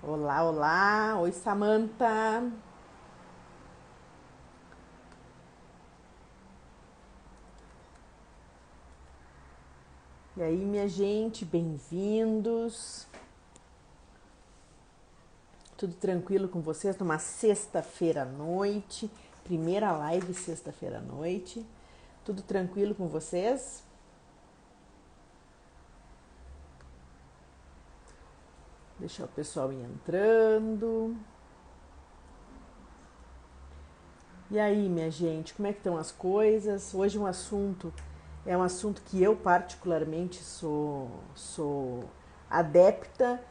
Olá, olá. Oi, Samantha. E aí, minha gente, bem-vindos. Tudo tranquilo com vocês numa sexta-feira à noite? Primeira live sexta-feira à noite. Tudo tranquilo com vocês? Deixar o pessoal ir entrando. E aí, minha gente, como é que estão as coisas? Hoje é um assunto que eu particularmente sou adepta,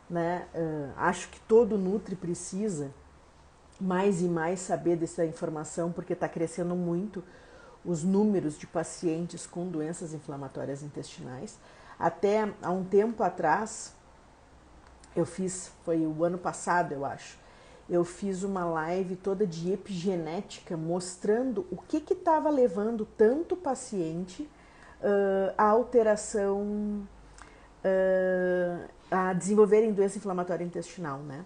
né? Acho que todo Nutri precisa mais e mais saber dessa informação, porque está crescendo muito os números de pacientes com doenças inflamatórias intestinais. Até há um tempo atrás, foi o ano passado, eu acho, eu fiz uma live toda de epigenética mostrando o que estava levando tanto paciente à alteração, a desenvolverem doença inflamatória intestinal, né?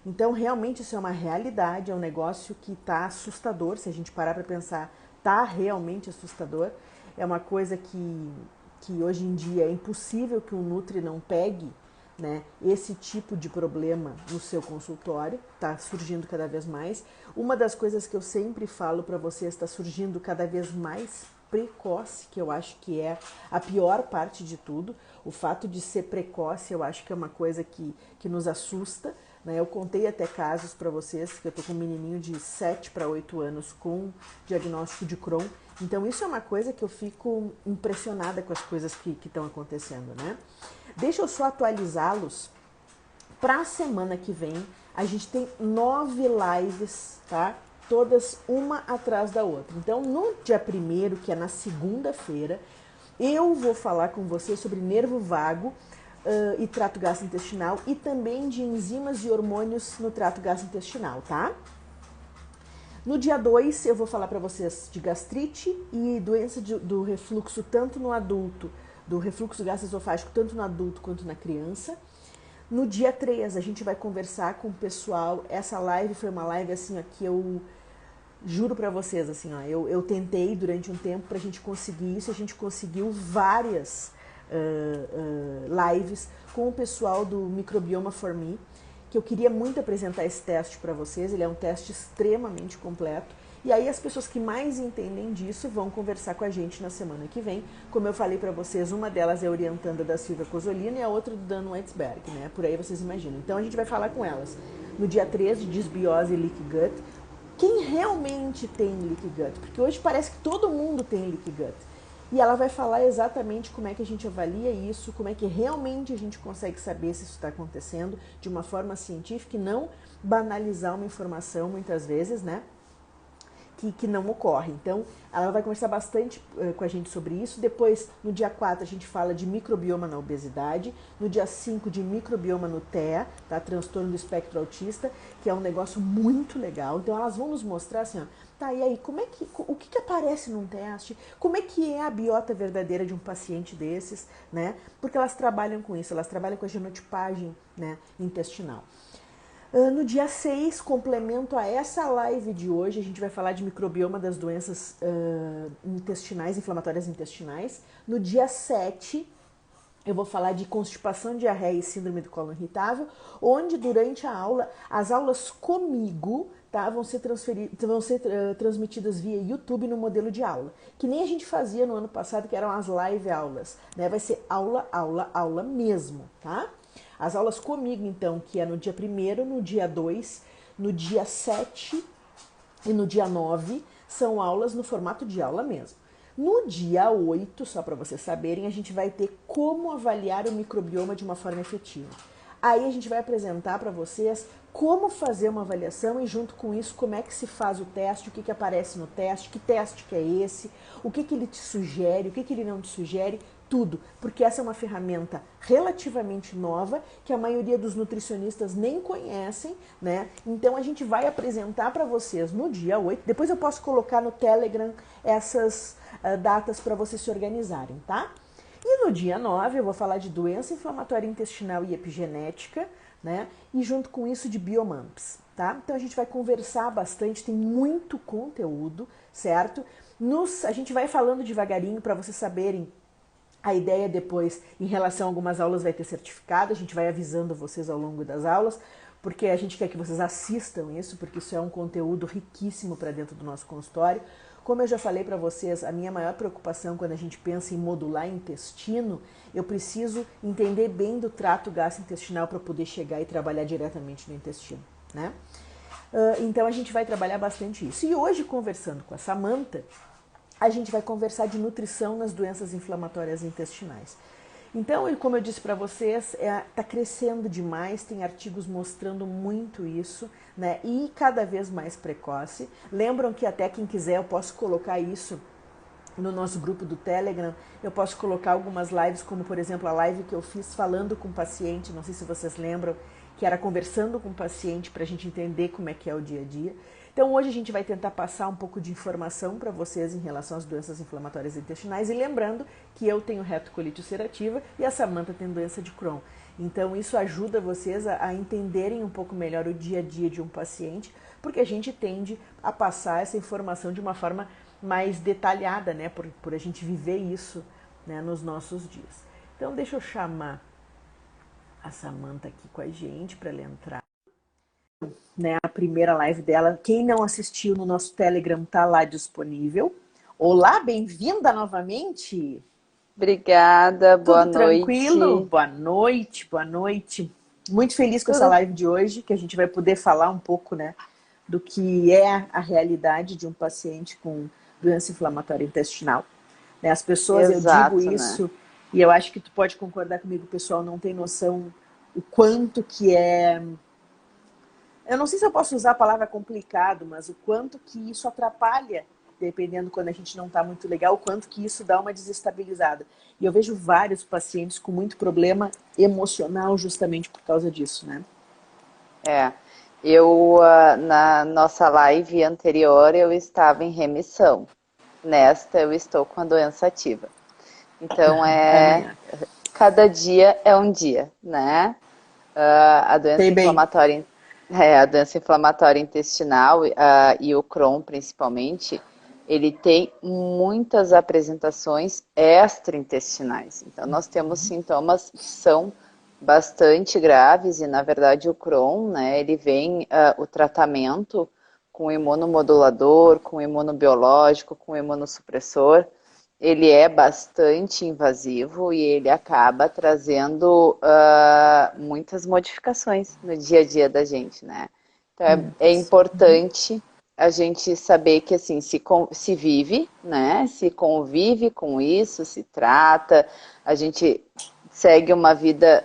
Então, realmente, isso é uma realidade, é um negócio que está assustador, se a gente parar para pensar, está realmente assustador. É uma coisa que hoje em dia é impossível que um Nutri não pegue, né, esse tipo de problema no seu consultório, está surgindo cada vez mais. Uma das coisas que eu sempre falo para vocês, está surgindo cada vez mais precoce, que eu acho que é a pior parte de tudo. O fato de ser precoce, eu acho que é uma coisa que nos assusta, né? Eu contei até casos para vocês, que eu tô com um menininho de 7 para 8 anos com diagnóstico de Crohn. Então isso é uma coisa que eu fico impressionada com as coisas que estão acontecendo, né? Deixa eu só atualizá-los. Para a semana que vem, a gente tem 9 lives, tá? Todas uma atrás da outra. Então, no dia 1º, que é na segunda-feira, eu vou falar com você sobre nervo vago e trato gastrointestinal e também de enzimas e hormônios no trato gastrointestinal, tá? No dia 2, eu vou falar para vocês de gastrite e doença do refluxo, tanto no adulto, do refluxo gastroesofágico, tanto no adulto quanto na criança. No dia 3, a gente vai conversar com o pessoal. Essa live foi uma live assim, ó, que eu juro pra vocês, assim, ó, eu tentei durante um tempo pra gente conseguir isso, a gente conseguiu várias lives com o pessoal do Microbioma for Me, que eu queria muito apresentar esse teste para vocês, ele é um teste extremamente completo. E aí as pessoas que mais entendem disso vão conversar com a gente na semana que vem. Como eu falei para vocês, uma delas é a orientanda da Silvia Cosolino e a outra do Dan Weitzberg, né? Por aí vocês imaginam. Então a gente vai falar com elas no dia 13 de disbiose e leaky gut. Quem realmente tem leaky gut? Porque hoje parece que todo mundo tem leaky gut. E ela vai falar exatamente como é que a gente avalia isso, como é que realmente a gente consegue saber se isso está acontecendo de uma forma científica e não banalizar uma informação muitas vezes, né? Que não ocorre. Então, ela vai conversar bastante com a gente sobre isso. Depois, no dia 4, a gente fala de microbioma na obesidade. No dia 5, de microbioma no TEA, tá? Transtorno do espectro autista, que é um negócio muito legal. Então, elas vão nos mostrar assim, ó, tá, e aí, o que aparece num teste? Como é que é a biota verdadeira de um paciente desses, né? Porque elas trabalham com isso, elas trabalham com a genotipagem, né, intestinal. No dia 6, complemento a essa live de hoje, a gente vai falar de microbioma das doenças intestinais, inflamatórias intestinais. No dia 7, eu vou falar de constipação, diarreia e síndrome do colo irritável, onde durante a aula, as aulas comigo, tá, vão ser transmitidas via YouTube no modelo de aula, que nem a gente fazia no ano passado, que eram as live aulas, né? Vai ser aula, aula, aula mesmo, tá? As aulas comigo, então, que é no dia 1º, no dia 2, no dia 7 e no dia 9, são aulas no formato de aula mesmo. No dia 8, só para vocês saberem, a gente vai ter como avaliar o microbioma de uma forma efetiva. Aí a gente vai apresentar para vocês como fazer uma avaliação e junto com isso como é que se faz o teste, o que aparece no teste, que teste que é esse, o que ele te sugere, o que ele não te sugere, tudo, porque essa é uma ferramenta relativamente nova que a maioria dos nutricionistas nem conhecem, né? Então a gente vai apresentar para vocês no dia 8, depois eu posso colocar no Telegram essas datas para vocês se organizarem, tá? E no dia 9 eu vou falar de doença inflamatória intestinal e epigenética, né? E junto com isso de biomamps, tá? Então a gente vai conversar bastante, tem muito conteúdo, certo? A gente vai falando devagarinho para vocês saberem. A ideia depois, em relação a algumas aulas, vai ter certificado, a gente vai avisando vocês ao longo das aulas, porque a gente quer que vocês assistam isso, porque isso é um conteúdo riquíssimo para dentro do nosso consultório. Como eu já falei para vocês, a minha maior preocupação quando a gente pensa em modular intestino, eu preciso entender bem do trato gastrointestinal para poder chegar e trabalhar diretamente no intestino, né? Então a gente vai trabalhar bastante isso. E hoje, conversando com a Samantha, a gente vai conversar de nutrição nas doenças inflamatórias intestinais. Então, como eu disse para vocês, está crescendo demais, tem artigos mostrando muito isso, né? E cada vez mais precoce. Lembram que até quem quiser eu posso colocar isso no nosso grupo do Telegram, eu posso colocar algumas lives, como por exemplo a live que eu fiz falando com o paciente, não sei se vocês lembram, que era conversando com o paciente para a gente entender como é que é o dia a dia. Então hoje a gente vai tentar passar um pouco de informação para vocês em relação às doenças inflamatórias intestinais e lembrando que eu tenho retocolite ulcerativa e a Samantha tem doença de Crohn. Então isso ajuda vocês a entenderem um pouco melhor o dia a dia de um paciente, porque a gente tende a passar essa informação de uma forma mais detalhada, né, por a gente viver isso, né, nos nossos dias. Então deixa eu chamar a Samantha aqui com a gente para ela entrar. Né, a primeira live dela. Quem não assistiu no nosso Telegram tá lá disponível. Olá, bem-vinda novamente. Obrigada, boa Tudo noite. Tranquilo? Boa noite, boa noite. Muito feliz com essa live de hoje, que a gente vai poder falar um pouco, né, do que é a realidade de um paciente com doença inflamatória intestinal. Né, as pessoas, Exato, eu digo isso, né? E eu acho que tu pode concordar comigo, o pessoal não tem noção o quanto que é... Eu não sei se eu posso usar a palavra complicado, mas o quanto que isso atrapalha, dependendo quando a gente não está muito legal, o quanto que isso dá uma desestabilizada. E eu vejo vários pacientes com muito problema emocional justamente por causa disso, né? Eu na nossa live anterior eu estava em remissão. Nesta eu estou com a doença ativa. Então cada dia é um dia, né? A doença inflamatória, a doença inflamatória intestinal e o Crohn principalmente, ele tem muitas apresentações extraintestinais. Então nós temos sintomas que são bastante graves e na verdade o Crohn, né, ele vem o tratamento com imunomodulador, com imunobiológico, com imunossupressor. Ele é bastante invasivo e ele acaba trazendo muitas modificações no dia a dia da gente, né? Então é importante a gente saber que assim, se vive, né? Se convive com isso, se trata, a gente segue uma vida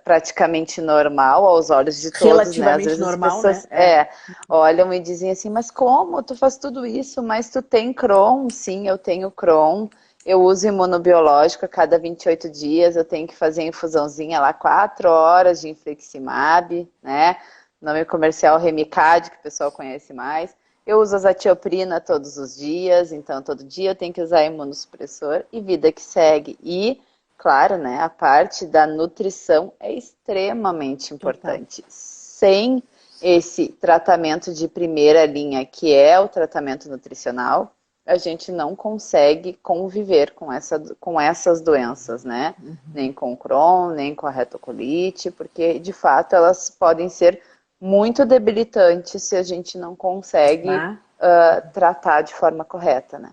praticamente normal aos olhos de todos, relativamente, né? Às vezes normal, as pessoas né? olham e dizem assim, mas como? Tu faz tudo isso, mas tu tem Crohn? Sim, eu tenho Crohn. Eu uso imunobiológico a cada 28 dias, eu tenho que fazer infusãozinha lá 4 horas de infliximab, né? Nome comercial Remicade, que o pessoal conhece mais. Eu uso azatioprina todos os dias, então todo dia eu tenho que usar imunossupressor e vida que segue. E claro, né, a parte da nutrição é extremamente importante. Total. Sem esse tratamento de primeira linha, que é o tratamento nutricional, a gente não consegue conviver com essas doenças, né? Nem com o Crohn, nem com a retocolite, porque de fato elas podem ser muito debilitantes se a gente não consegue tratar de forma correta, né?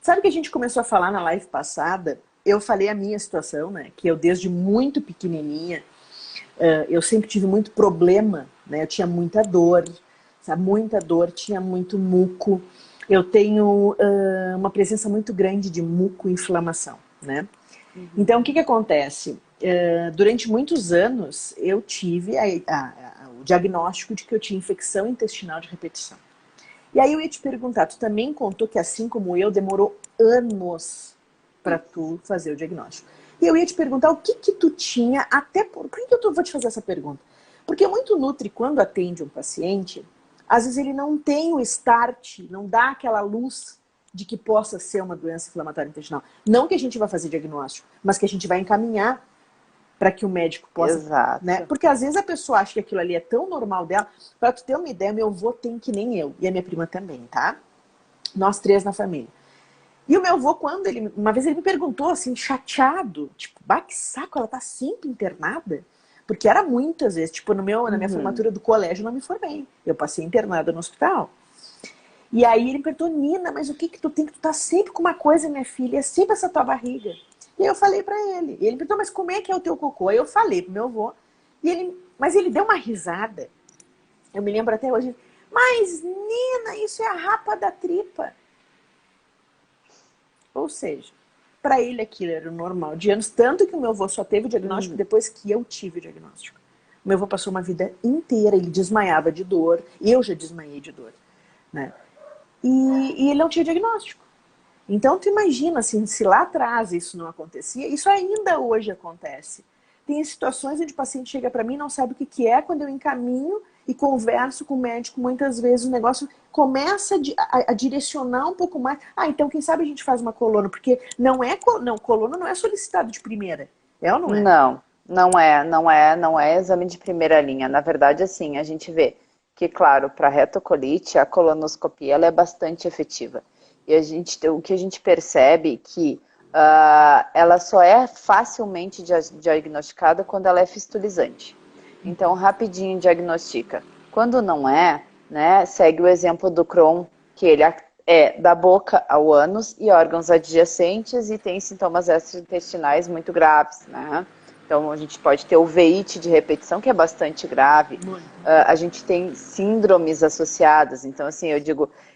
Sabe que a gente começou a falar na live passada? Eu falei a minha situação, né? Que eu desde muito pequenininha, eu sempre tive muito problema, né? Eu tinha muita dor, sabe? Muita dor, tinha muito muco. Eu tenho uma presença muito grande de muco e inflamação, né? Então, o que acontece? Durante muitos anos, eu tive o diagnóstico de que eu tinha infecção intestinal de repetição. E aí eu ia te perguntar, tu também contou que assim como eu, demorou anos para tu fazer o diagnóstico. E eu ia te perguntar o que tu tinha até... Por que eu vou te fazer essa pergunta? Porque muito nutri, quando atende um paciente, às vezes ele não tem o start, não dá aquela luz de que possa ser uma doença inflamatória intestinal. Não que a gente vai fazer diagnóstico, mas que a gente vai encaminhar para que o médico possa, Exato. né? Porque às vezes a pessoa acha que aquilo ali é tão normal dela. Para tu ter uma ideia, meu avô tem que nem eu e a minha prima também, tá? Nós três na família. E o meu avô, uma vez ele me perguntou assim, chateado, tipo, bah, que saco, ela tá sempre internada? Porque era muitas vezes, tipo, na minha formatura do colégio eu não me formei. Eu passei internada no hospital. E aí ele me perguntou, Nina, mas o que tu tem? Que tu tá sempre com uma coisa, minha filha, é sempre essa tua barriga. E aí eu falei pra ele. E ele me perguntou, mas como é que é o teu cocô? Aí eu falei pro meu avô. Mas ele deu uma risada. Eu me lembro até hoje. Mas, Nina, isso é a rapa da tripa. Ou seja, para ele aquilo era o normal de anos, tanto que o meu avô só teve o diagnóstico depois que eu tive o diagnóstico. O meu avô passou uma vida inteira, ele desmaiava de dor, eu já desmaiei de dor, né? E ele não tinha diagnóstico. Então tu imagina, assim, se lá atrás isso não acontecia, isso ainda hoje acontece. Tem situações onde o paciente chega para mim e não sabe o que é, quando eu encaminho e converso com o médico, muitas vezes o negócio começa a direcionar um pouco mais. Ah, então quem sabe a gente faz uma colono, porque colono não é solicitado de primeira. É ou não é? Não é exame de primeira linha. Na verdade, assim, a gente vê que, claro, para retocolite, a colonoscopia ela é bastante efetiva. E o que a gente percebe que ela só é facilmente diagnosticada quando ela é fistulizante. Então, rapidinho diagnostica. Quando não é, né, segue o exemplo do Crohn, que ele é da boca ao ânus e órgãos adjacentes e tem sintomas extraintestinais muito graves, né? Então, a gente pode ter uveíte de repetição, que é bastante grave. A gente tem síndromes associadas. Então, assim,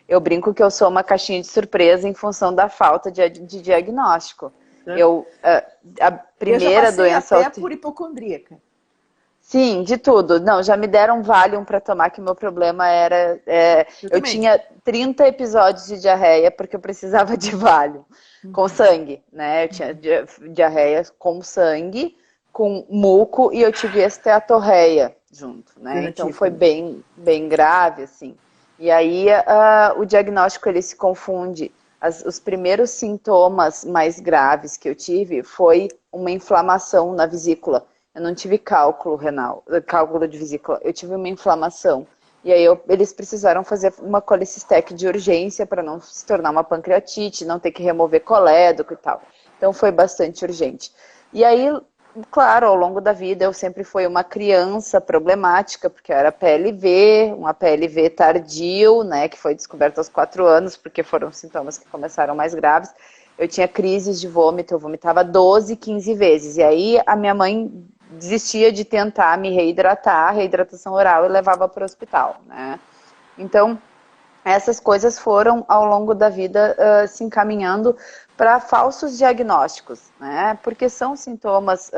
eu brinco que eu sou uma caixinha de surpresa em função da falta de diagnóstico. A primeira doença... até por hipocondríaca. Sim, de tudo. Não, já me deram Valium para tomar, que o meu problema era... eu tinha 30 episódios de diarreia, porque eu precisava de Valium. Com sangue, né? Eu tinha diarreia com sangue, com muco, e eu tive esteatorreia junto, né? Então foi bem grave, assim. E aí o diagnóstico ele se confunde. Os primeiros sintomas mais graves que eu tive foi uma inflamação na vesícula. Eu não tive cálculo de vesícula, eu tive uma inflamação. E aí eles precisaram fazer uma colecistec de urgência para não se tornar uma pancreatite, não ter que remover colédoco e tal. Então foi bastante urgente. E aí, claro, ao longo da vida eu sempre fui uma criança problemática, porque eu era PLV, uma PLV tardio, né, que foi descoberta aos 4 anos, porque foram sintomas que começaram mais graves. Eu tinha crises de vômito, eu vomitava 12, 15 vezes. E aí a minha mãe desistia de tentar me reidratar, reidratação oral, e levava para o hospital, né? Então, essas coisas foram, ao longo da vida, se encaminhando para falsos diagnósticos, né? Porque são sintomas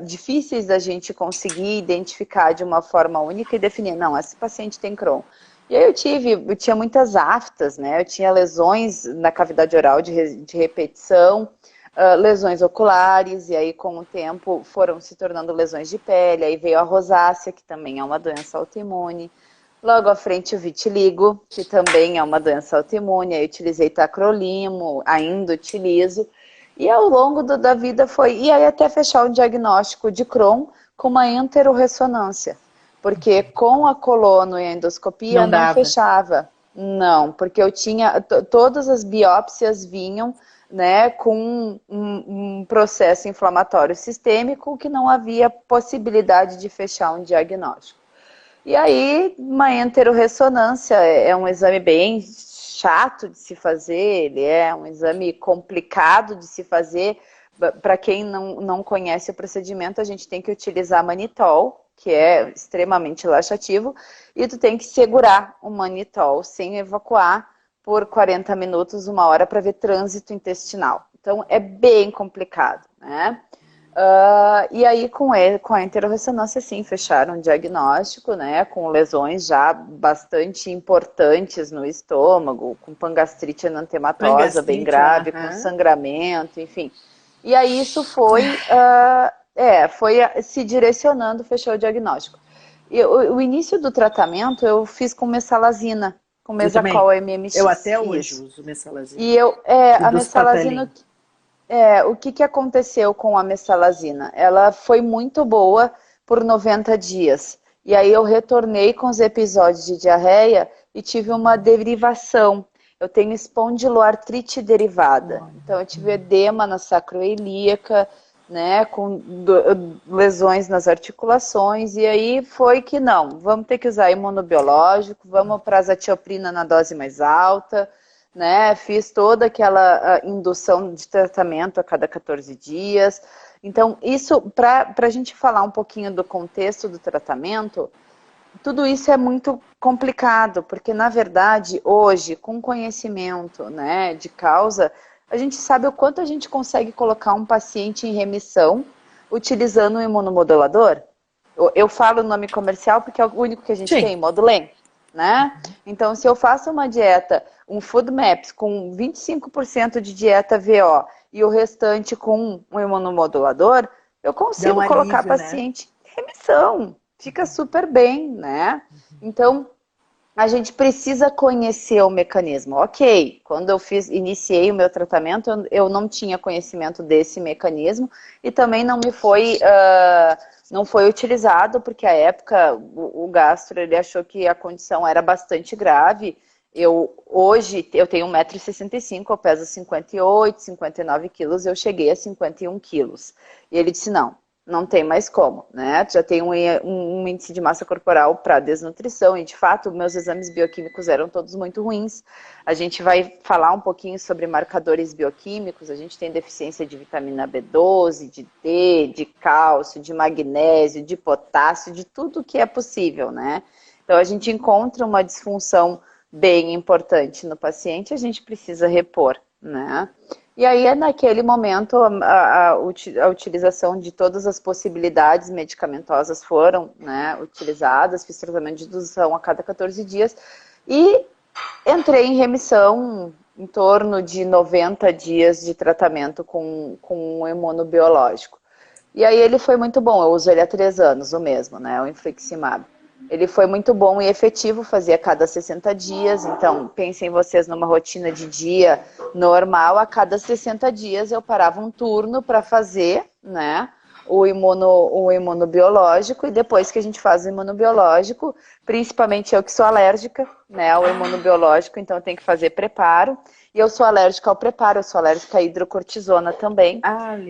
difíceis da gente conseguir identificar de uma forma única e definir, não, esse paciente tem Crohn. E aí eu tinha muitas aftas, né? Eu tinha lesões na cavidade oral de repetição, lesões oculares, e aí com o tempo foram se tornando lesões de pele, aí veio a rosácea, que também é uma doença autoimune. Logo à frente o vitiligo, que também é uma doença autoimune, aí utilizei tacrolimo, ainda utilizo. E ao longo da vida e aí até fechar o diagnóstico de Crohn com uma enterorressonância. Porque com a colono e a endoscopia não fechava. Não, porque eu tinha, todas as biópsias vinham, né, com um processo inflamatório sistêmico que não havia possibilidade de fechar um diagnóstico. E aí, uma enterorressonância é um exame bem chato de se fazer, ele é um exame complicado de se fazer. Para quem não conhece o procedimento, a gente tem que utilizar manitol, que é extremamente laxativo, e tu tem que segurar o manitol sem evacuar por 40 minutos, 1 hora, para ver trânsito intestinal. Então, é bem complicado, né? E aí, com a enterorressonância, sim, fecharam o diagnóstico, né, com lesões já bastante importantes no estômago, com pangastrite enantematosa bem grave, com sangramento, enfim. E aí isso foi se direcionando, fechou o diagnóstico. E o início do tratamento eu fiz com mesalazina, com Mesacol MMX. Eu até hoje uso mesalazina. E a mesalazina... O que que aconteceu com a mesalazina? Ela foi muito boa por 90 dias. E aí eu retornei com os episódios de diarreia e tive uma derivação. Eu tenho espondiloartrite derivada. Então eu tive edema na sacroiliaca, né, com lesões nas articulações, e aí foi que não, vamos ter que usar imunobiológico, vamos para azatioprina na dose mais alta, né, fiz toda aquela indução de tratamento a cada 14 dias. Então, isso, para a gente falar um pouquinho do contexto do tratamento, tudo isso é muito complicado, porque na verdade, hoje, com conhecimento, né, de causa, a gente sabe o quanto a gente consegue colocar um paciente em remissão utilizando um imunomodulador. Eu falo o nome comercial porque é o único que a gente tem, Modulem, né? Então, se eu faço uma dieta, um Food Maps com 25% de dieta VO e o restante com um imunomodulador, eu consigo colocar paciente em remissão. Fica super bem, né? Então, a gente precisa conhecer o mecanismo. Ok, quando eu iniciei o meu tratamento, eu não tinha conhecimento desse mecanismo e também não me foi, não foi utilizado, porque à época o gastro ele achou que a condição era bastante grave. Hoje eu tenho 1,65 m, eu peso 58, 59 quilos, eu cheguei a 51 quilos. E ele disse, não tem mais como, né? Já tem um índice de massa corporal para desnutrição e, de fato, meus exames bioquímicos eram todos muito ruins. A gente vai falar um pouquinho sobre marcadores bioquímicos. A gente tem deficiência de vitamina B12, de D, de cálcio, de magnésio, de potássio, de tudo que é possível, né? Então, a gente encontra uma disfunção bem importante no paciente, a gente precisa repor, né? E aí, naquele momento, a utilização de todas as possibilidades medicamentosas foram, né, utilizadas, fiz tratamento de indução a cada 14 dias e entrei em remissão em torno de 90 dias de tratamento com um imunobiológico. E aí ele foi muito bom, eu uso ele há 3 anos, o mesmo, né, o infliximab. Ele foi muito bom e efetivo, fazia a cada 60 dias, então pensem vocês numa rotina de dia normal, a cada 60 dias eu parava um turno para fazer, né, o imunobiológico, e depois que a gente faz o imunobiológico, principalmente eu que sou alérgica, né, ao imunobiológico, então eu tenho que fazer preparo, e eu sou alérgica ao preparo, eu sou alérgica à hidrocortisona também.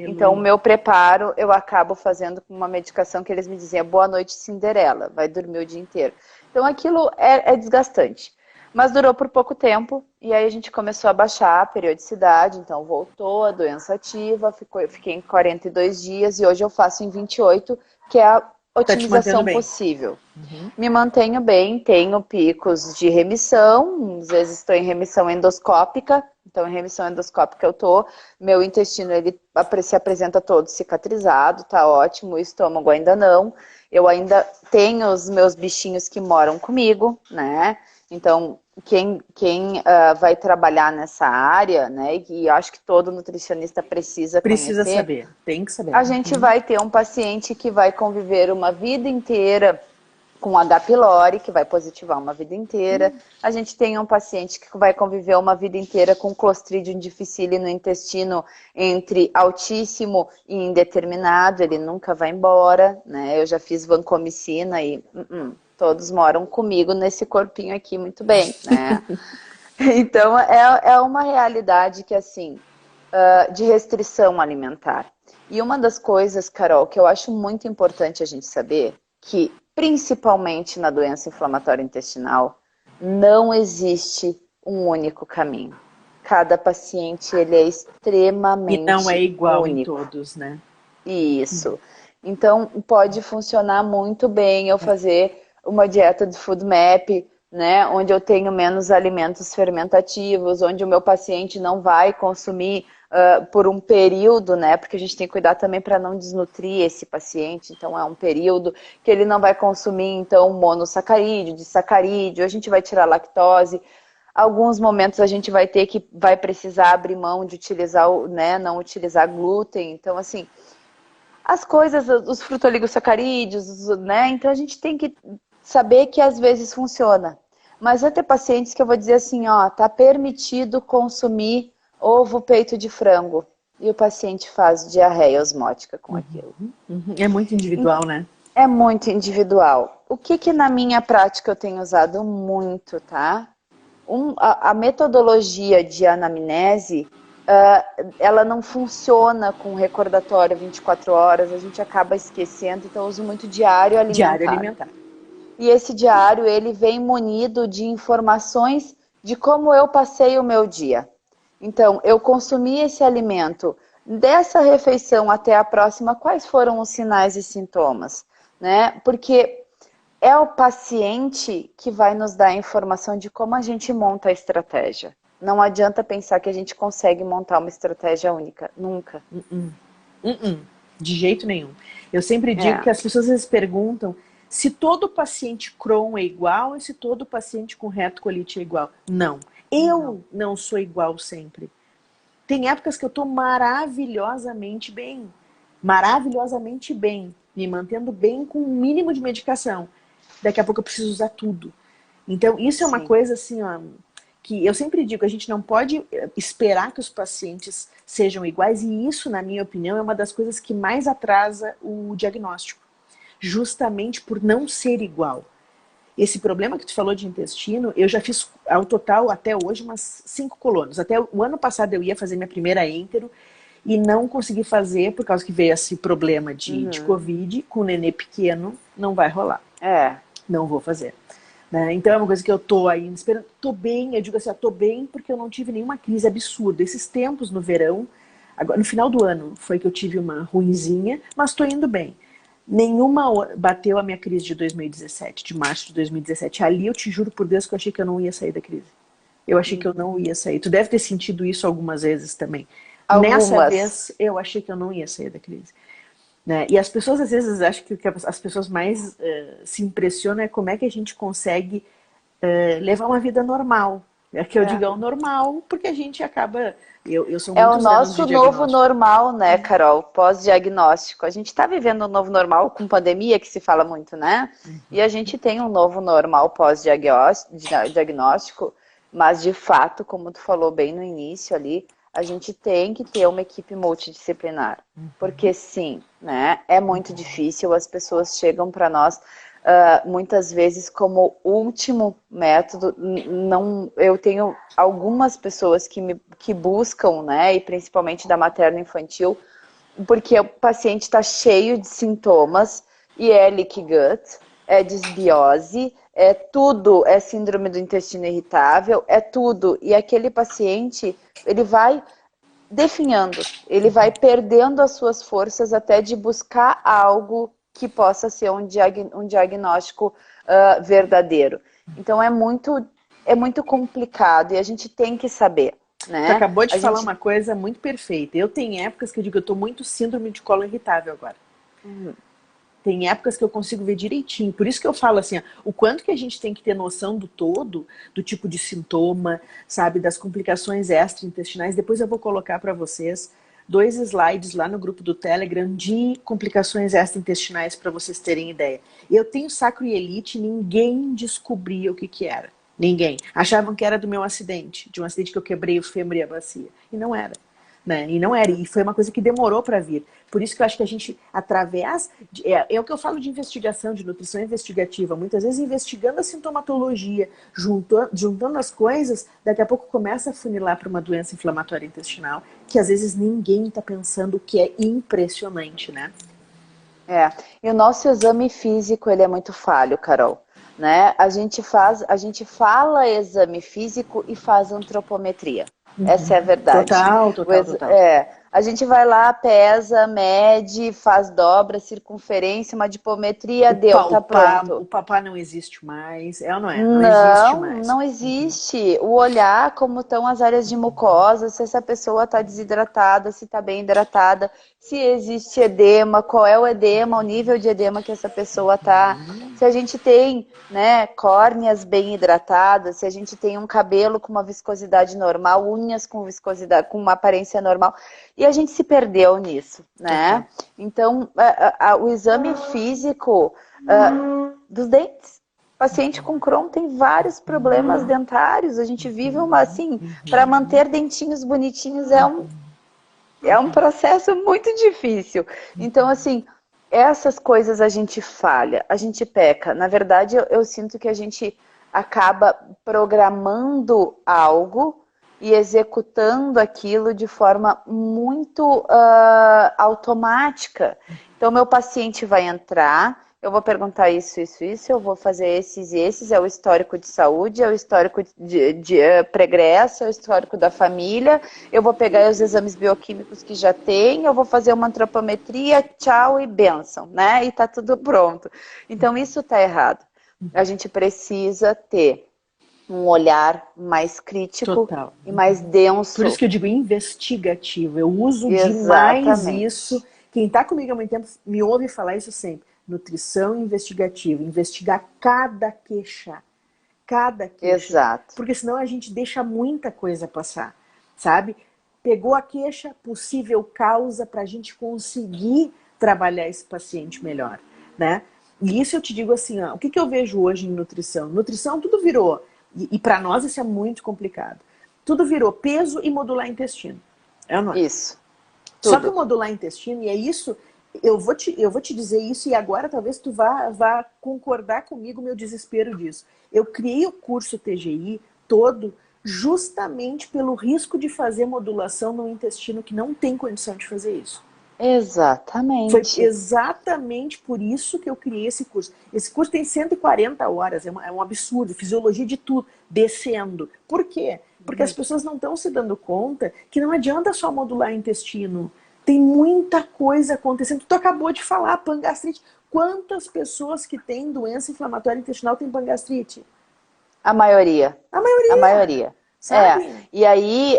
Então o meu preparo eu acabo fazendo com uma medicação que eles me diziam, boa noite Cinderela, vai dormir o dia inteiro. Então aquilo é desgastante. Mas durou por pouco tempo, e aí a gente começou a baixar a periodicidade, então voltou a doença ativa, fiquei em 42 dias, e hoje eu faço em 28, que é a otimização possível. Me mantenho bem, tenho picos de remissão, às vezes estou em remissão endoscópica, então em remissão endoscópica eu tô, meu intestino ele se apresenta todo cicatrizado, tá ótimo, o estômago ainda não, eu ainda tenho os meus bichinhos que moram comigo, né? Então, quem vai trabalhar nessa área, né, e eu acho que todo nutricionista precisa conhecer, saber, tem que saber. A gente vai ter um paciente que vai conviver uma vida inteira com H. pylori, que vai positivar uma vida inteira. A gente tem um paciente que vai conviver uma vida inteira com Clostridium difficile no intestino entre altíssimo e indeterminado, ele nunca vai embora, né? Eu já fiz vancomicina e todos moram comigo nesse corpinho aqui muito bem, né? Então, é uma realidade que, assim, de restrição alimentar. E uma das coisas, Carol, que eu acho muito importante a gente saber, que principalmente na doença inflamatória intestinal, não existe um único caminho. Cada paciente, ele é extremamente único. E não é igual em todos, né? Isso. Então, pode funcionar muito bem eu fazer uma dieta de food map, né, onde eu tenho menos alimentos fermentativos, onde o meu paciente não vai consumir por um período, né, porque a gente tem que cuidar também para não desnutrir esse paciente, então é um período que ele não vai consumir, então, monossacarídeo, disacarídeo, a gente vai tirar lactose. Alguns momentos a gente vai precisar abrir mão de utilizar, né, não utilizar glúten, então, assim, as coisas, os frutoligosacarídeos, né, então a gente tem que saber que às vezes funciona. Mas vai ter pacientes que eu vou dizer assim, ó, tá permitido consumir ovo, peito de frango. e o paciente faz diarreia osmótica com aquilo. É muito individual, né? É muito individual. O que na minha prática eu tenho usado muito, tá? A metodologia de anamnese, ela não funciona com recordatório 24 horas, a gente acaba esquecendo, então eu uso muito diário alimentar. Diário alimentar. E esse diário, ele vem munido de informações de como eu passei o meu dia. Então, eu consumi esse alimento, dessa refeição até a próxima, quais foram os sinais e sintomas, né? Porque é o paciente que vai nos dar a informação de como a gente monta a estratégia. Não adianta pensar que a gente consegue montar uma estratégia única, nunca. De jeito nenhum. Eu sempre digo que as pessoas às vezes perguntam se todo paciente Crohn é igual e se todo paciente com retocolite é igual. Não. Eu não sou igual sempre. Tem épocas que eu estou maravilhosamente bem. Maravilhosamente bem. Me mantendo bem com o mínimo de medicação. Daqui a pouco eu preciso usar tudo. Então, isso é uma coisa assim, ó, que eu sempre digo, a gente não pode esperar que os pacientes sejam iguais, e isso, na minha opinião, é uma das coisas que mais atrasa o diagnóstico. Justamente por não ser igual. Esse problema que tu falou de intestino, eu já fiz ao total até hoje umas 5 colonos. Até o ano passado eu ia fazer minha primeira êntero e não consegui fazer por causa que veio esse problema de Covid, com o nenê pequeno, não vai rolar. Não vou fazer. Né? Então é uma coisa que eu tô ainda esperando. Tô bem, eu digo assim, tô bem porque eu não tive nenhuma crise absurda. Esses tempos no verão, agora, no final do ano, foi que eu tive uma ruinzinha, mas tô indo bem. Nenhuma bateu a minha crise de 2017, de março de 2017. Ali eu te juro por Deus que eu achei que eu não ia sair da crise. Eu achei que eu não ia sair. Tu deve ter sentido isso algumas vezes também. Nessa vez, eu achei que eu não ia sair da crise. Né? E as pessoas às vezes acham que o que as pessoas mais se impressionam é como é que a gente consegue levar uma vida normal. É que eu digo o normal, porque a gente acaba... Eu sou É o muitos anos nosso de novo normal, né, Carol? Pós-diagnóstico. A gente está vivendo um novo normal com pandemia, que se fala muito, né? E a gente tem um novo normal pós-diagnóstico, mas de fato, como tu falou bem no início ali, a gente tem que ter uma equipe multidisciplinar. Porque sim, né? É muito difícil, as pessoas chegam para nós muitas vezes como último método. Eu tenho algumas pessoas que buscam, né, e principalmente da materno-infantil, porque o paciente está cheio de sintomas, e é leaky gut, é disbiose, é tudo, é síndrome do intestino irritável, é tudo. E aquele paciente, ele vai definhando, ele vai perdendo as suas forças até de buscar algo que possa ser um diagnóstico verdadeiro. Então é muito complicado e a gente tem que saber, né? Tu acabou de falar uma coisa muito perfeita. Eu tenho épocas que eu digo, eu tô muito síndrome de colo irritável agora. Tem épocas que eu consigo ver direitinho. Por isso que eu falo assim, o quanto que a gente tem que ter noção do todo, do tipo de sintoma, sabe, das complicações extraintestinais. Depois eu vou colocar para vocês 2 slides lá no grupo do Telegram de complicações extraintestinais para vocês terem ideia. Eu tenho sacroielite, ninguém descobria o que era. Ninguém. Achavam que era do meu acidente, de um acidente que eu quebrei o fêmur e a bacia. E não era. Né? E não era, e foi uma coisa que demorou para vir. Por isso que eu acho que a gente, através... É o que eu falo de investigação, de nutrição investigativa. Muitas vezes investigando a sintomatologia, juntando as coisas, daqui a pouco começa a funilar para uma doença inflamatória intestinal, que às vezes ninguém está pensando, o que é impressionante, né? E o nosso exame físico, ele é muito falho, Carol. Né? A gente fala exame físico e faz antropometria. Essa é a verdade. Total. A gente vai lá, pesa, mede, faz dobra, circunferência, uma dipometria, tá pronto. O papá não existe mais, é ou não é? Não existe mais. Não existe. O olhar como estão as áreas de mucosa, se essa pessoa está desidratada, se está bem hidratada, se existe edema, qual é o edema, o nível de edema que essa pessoa está. Se a gente tem, né, córneas bem hidratadas, se a gente tem um cabelo com uma viscosidade normal, unhas com viscosidade, com uma aparência normal. E a gente se perdeu nisso, né? Então, o exame físico dos dentes. Paciente com Crohn tem vários problemas dentários. A gente vive uma assim, para manter dentinhos bonitinhos É um processo muito difícil. Então, assim, essas coisas a gente falha, a gente peca. Na verdade, eu sinto que a gente acaba programando algo e executando aquilo de forma muito automática. Então, meu paciente vai entrar, eu vou perguntar isso, eu vou fazer esses e esses, é o histórico de saúde, é o histórico de pregresso, é o histórico da família, eu vou pegar os exames bioquímicos que já tem, eu vou fazer uma antropometria, tchau e bênção, né? E tá tudo pronto. Então, isso tá errado. A gente precisa ter um olhar mais crítico Total. e mais denso. Por isso que eu digo investigativo. Eu uso demais Exatamente. isso. Quem está comigo há muito tempo me ouve falar isso sempre. Nutrição investigativa. Investigar cada queixa. Cada queixa. Exato. Porque senão a gente deixa muita coisa passar. Sabe? Pegou a queixa, possível causa para a gente conseguir trabalhar esse paciente melhor. Né? E isso eu te digo assim, ó, o que eu vejo hoje em nutrição? Nutrição tudo virou. E para nós isso é muito complicado. Tudo virou peso e modular intestino. É ou não é? Isso. Só que o modular intestino, e é isso, eu vou te dizer isso, e agora talvez tu vá concordar comigo o meu desespero disso. Eu criei o curso TGI todo justamente pelo risco de fazer modulação no intestino que não tem condição de fazer isso. Foi Exatamente. exatamente por isso que eu criei esse curso. Esse curso tem 140 horas, é um absurdo, fisiologia de tudo, descendo. Por quê? Porque as pessoas não estão se dando conta que não adianta só modular intestino. Tem muita coisa acontecendo. Tu acabou de falar, pangastrite. Quantas pessoas que têm doença inflamatória intestinal têm pangastrite? A maioria. A maioria. A maioria. Sabe? E aí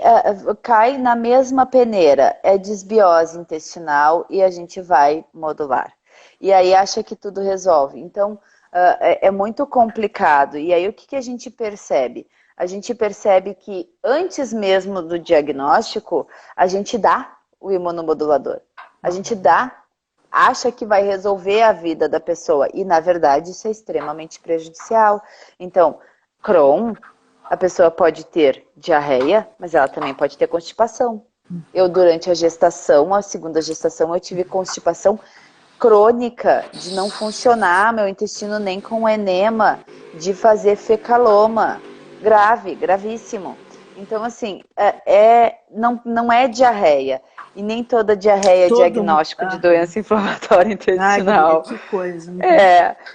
cai na mesma peneira, é desbiose intestinal e a gente vai modular. E aí acha que tudo resolve. Então, é muito complicado. E aí o que a gente percebe? A gente percebe que antes mesmo do diagnóstico, a gente dá o imunomodulador. A gente acha que vai resolver a vida da pessoa. E, na verdade, isso é extremamente prejudicial. Então, Crohn, a pessoa pode ter diarreia, mas ela também pode ter constipação. Eu, durante a gestação, a segunda gestação, eu tive constipação crônica, de não funcionar meu intestino nem com enema, de fazer fecaloma. Grave, gravíssimo. Então, assim, não é diarreia. E nem toda diarreia é diagnóstico de doença inflamatória intestinal. Ai, que coisa.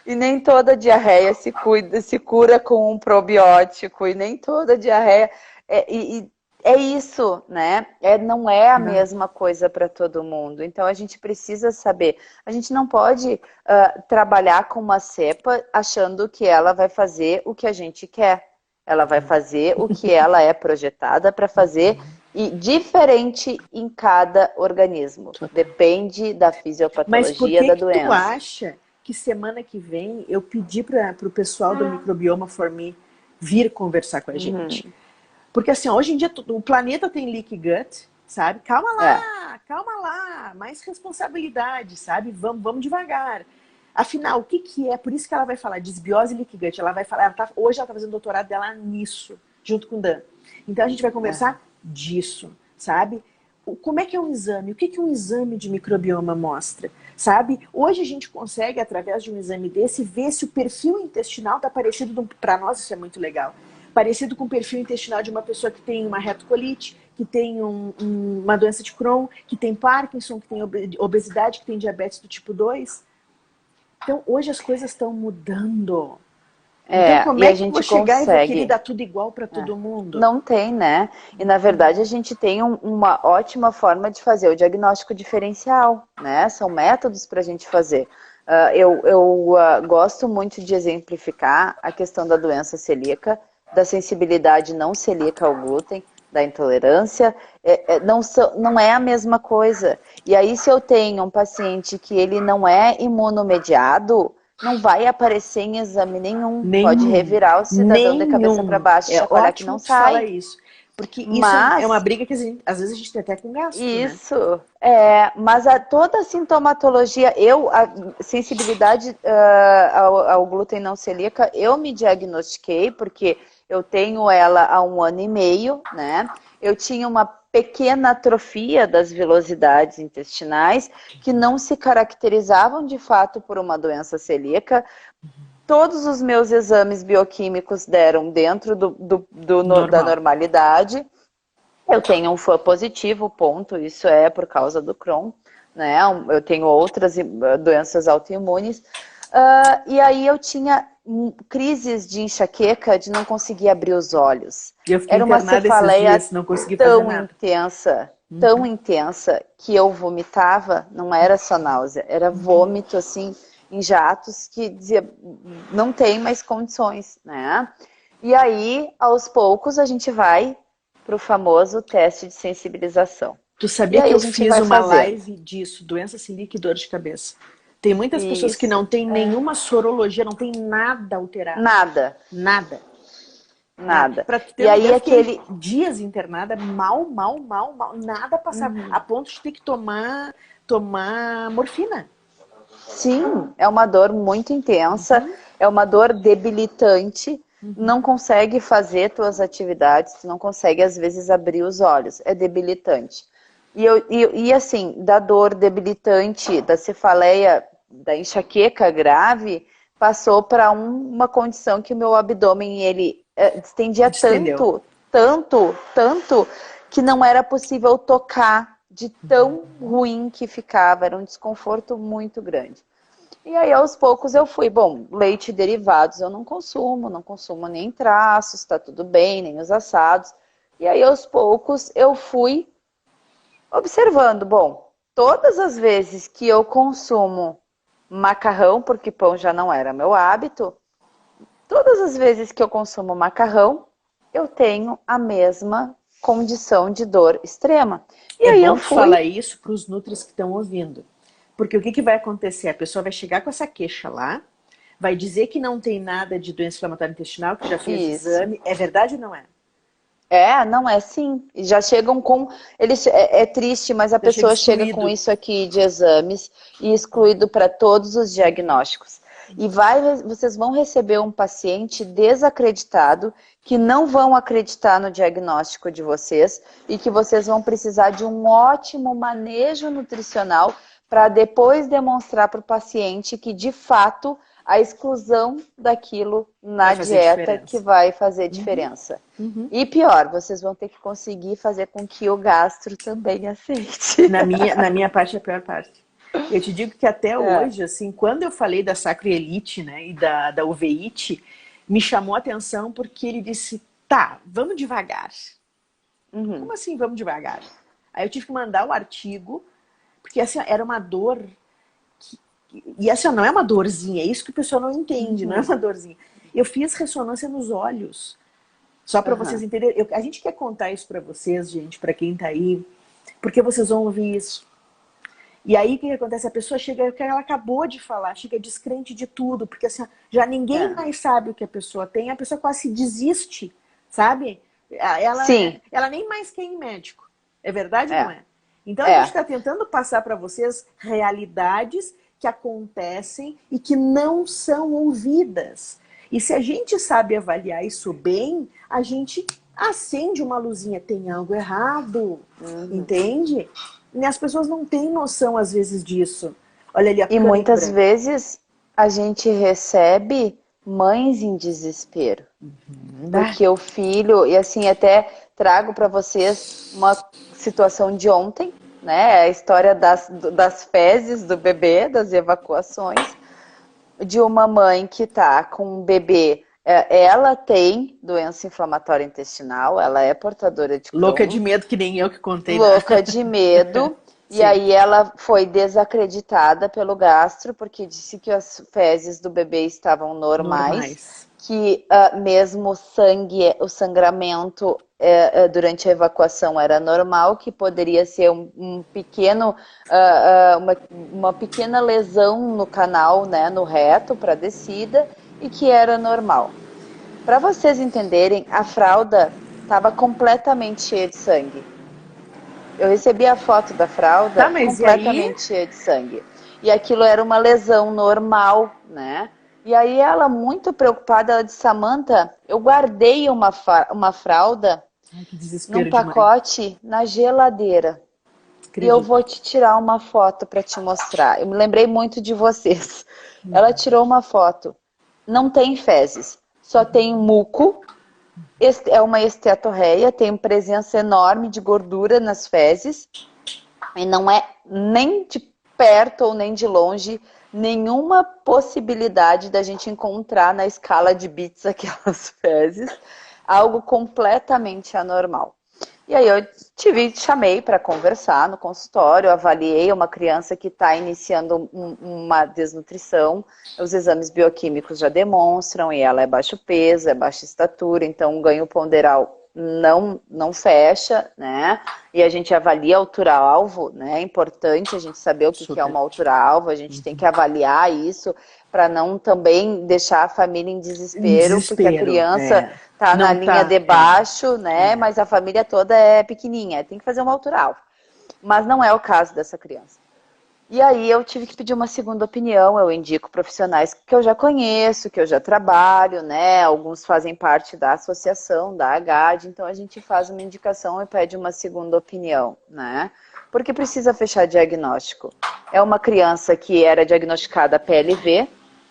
E nem toda diarreia se cura com um probiótico, e nem toda diarreia... É isso, né? Não é a mesma coisa para todo mundo. Então, a gente precisa saber. A gente não pode trabalhar com uma cepa achando que ela vai fazer o que a gente quer. Ela vai fazer o que ela é projetada para fazer, e diferente em cada organismo. Depende da fisiopatologia da doença. Mas por que tu acha que semana que vem eu pedi para o pessoal do Microbioma For Me vir conversar com a gente? Porque assim, hoje em dia o planeta tem leaky gut, sabe? Calma lá, mais responsabilidade, sabe? Vamos devagar. Afinal, o que é? Por isso que ela vai falar desbiose e leaky gut. Ela vai falar, hoje ela está fazendo o doutorado dela nisso, junto com o Dan. Então a gente vai conversar disso, sabe? Como é que é um exame? O que um exame de microbioma mostra? Sabe? Hoje a gente consegue, através de um exame desse, ver se o perfil intestinal está parecido, para nós isso é muito legal, parecido com o perfil intestinal de uma pessoa que tem uma retocolite, que tem uma doença de Crohn, que tem Parkinson, que tem obesidade, que tem diabetes do tipo 2. Então, hoje as coisas estão mudando. Então, como é que eu vou chegar e vou querer dar tudo igual para todo mundo? Não tem, né? E, na verdade, a gente tem uma ótima forma de fazer o diagnóstico diferencial, né? São métodos para a gente fazer. Eu gosto muito de exemplificar a questão da doença celíaca, da sensibilidade não celíaca ao glúten, da intolerância. Não é a mesma coisa. E aí, se eu tenho um paciente que ele não é imunomediado, não vai aparecer em exame nenhum. Pode revirar o cidadão de cabeça para baixo e chacoalhar que não sai. Fala isso. Porque isso é uma briga que às vezes a gente tem até com gasto. Isso, mas toda a sintomatologia, a sensibilidade ao glúten não celíaca, eu me diagnostiquei porque eu tenho ela há 1 ano e meio, né? Eu tinha uma pequena atrofia das vilosidades intestinais que não se caracterizavam de fato por uma doença celíaca. Todos os meus exames bioquímicos deram dentro da normalidade. Eu tenho um FAM positivo, ponto. Isso é por causa do Crohn, né? Eu tenho outras doenças autoimunes. E aí eu tinha crises de enxaqueca, de não conseguir abrir os olhos. Era uma cefaleia dias, não tão intensa, que eu vomitava. Não era só náusea, era vômito, assim, em jatos, que dizia, não tem mais condições, né? E aí, aos poucos, a gente vai para o famoso teste de sensibilização. Tu sabia que eu fiz uma live disso, doença celíaca e dor de cabeça? Tem muitas pessoas que não tem nenhuma sorologia, não tem nada alterado. Nada. Pra ter e aí aquele dias internada, mal, nada passava, a ponto de ter que tomar morfina. Sim, é uma dor muito intensa, é uma dor debilitante, não consegue fazer tuas atividades, não consegue às vezes abrir os olhos, é debilitante. E assim, da dor debilitante, da cefaleia, da enxaqueca grave, passou para uma condição que o meu abdômen, ele distendia tanto, que não era possível tocar, de tão ruim que ficava, era um desconforto muito grande. E aí, aos poucos, eu fui, leite e derivados eu não consumo nem traços, tá tudo bem, nem os assados. E aí, aos poucos, eu fui observando, todas as vezes que eu consumo macarrão, porque pão já não era meu hábito, todas as vezes que eu consumo macarrão, eu tenho a mesma condição de dor extrema. E aí eu falar isso para os nutris que estão ouvindo. Porque o que vai acontecer? A pessoa vai chegar com essa queixa lá, vai dizer que não tem nada de doença inflamatória intestinal, que já fez exame. É verdade ou não é? Não é sim. Já chegam com... é triste, mas a pessoa chega com isso aqui de exames e excluído para todos os diagnósticos. E vocês vão receber um paciente desacreditado, que não vão acreditar no diagnóstico de vocês e que vocês vão precisar de um ótimo manejo nutricional para depois demonstrar para o paciente que, de fato, a exclusão daquilo na dieta que vai fazer diferença. E pior, vocês vão ter que conseguir fazer com que o gastro também aceite. Na minha parte, é a pior parte. Eu te digo que até hoje, assim, quando eu falei da sacroelite, né, e da uveíte, me chamou a atenção porque ele disse, tá, vamos devagar. Como assim, vamos devagar? Aí eu tive que mandar o artigo, porque assim, era uma dor... E assim, não é uma dorzinha, é isso que o pessoal não entende, não é uma dorzinha. Eu fiz ressonância nos olhos, só para vocês entenderem. A gente quer contar isso para vocês, gente, para quem tá aí, porque vocês vão ouvir isso. E aí o que acontece? A pessoa chega, o que ela acabou de falar, chega descrente de tudo, porque assim, já ninguém mais sabe o que a pessoa tem, a pessoa quase desiste, sabe? Ela nem mais quer ir médico. É verdade ou não é? Então a gente está tentando passar para vocês realidades que acontecem e que não são ouvidas. E se a gente sabe avaliar isso bem, a gente acende uma luzinha. Tem algo errado, entende? E as pessoas não têm noção, às vezes, disso. Olha ali a E muitas vezes a gente recebe mães em desespero. Porque o filho... E assim, até trago para vocês uma situação de ontem, né? A história das fezes do bebê, das evacuações, de uma mãe que está com um bebê. Ela tem doença inflamatória intestinal, ela é portadora de Crohn. Louca de medo, que nem eu que contei. Louca de medo. E aí ela foi desacreditada pelo gastro, porque disse que as fezes do bebê estavam normais. Que mesmo o sangramento durante a evacuação era normal, que poderia ser uma pequena lesão no canal, né, no reto para descida, e que era normal. Para vocês entenderem, a fralda estava completamente cheia de sangue. Eu recebi a foto da fralda completamente cheia de sangue. E aquilo era uma lesão normal, né? E aí ela, muito preocupada, ela disse, Samantha, eu guardei uma fralda Ai, que desespero num demais. pacote na geladeira. E eu Acredito. vou te tirar uma foto para te mostrar. Eu me lembrei muito de vocês. Ela tirou uma foto. Não tem fezes, só tem muco. É uma estetorreia, tem presença enorme de gordura nas fezes. E não é nem de perto ou nem de longe nenhuma possibilidade da gente encontrar na escala de bits aquelas fezes. Algo completamente anormal. E aí eu chamei para conversar no consultório, avaliei uma criança que está iniciando uma desnutrição, os exames bioquímicos já demonstram, e ela é baixo peso, é baixa estatura, então o ganho ponderal não fecha, né? E a gente avalia a altura-alvo, né? É importante a gente saber o que é uma altura-alvo, a gente tem que avaliar isso para não também deixar a família em desespero, porque a Desespero, criança tá na não linha tá, de baixo, né? Mas a família toda é pequenininha, tem que fazer uma altura-alvo. Mas não é o caso dessa criança. E aí eu tive que pedir uma segunda opinião, eu indico profissionais que eu já conheço, que eu já trabalho, né? Alguns fazem parte da associação, da AGAD, então a gente faz uma indicação e pede uma segunda opinião, né? Porque precisa fechar diagnóstico. É uma criança que era diagnosticada PLV,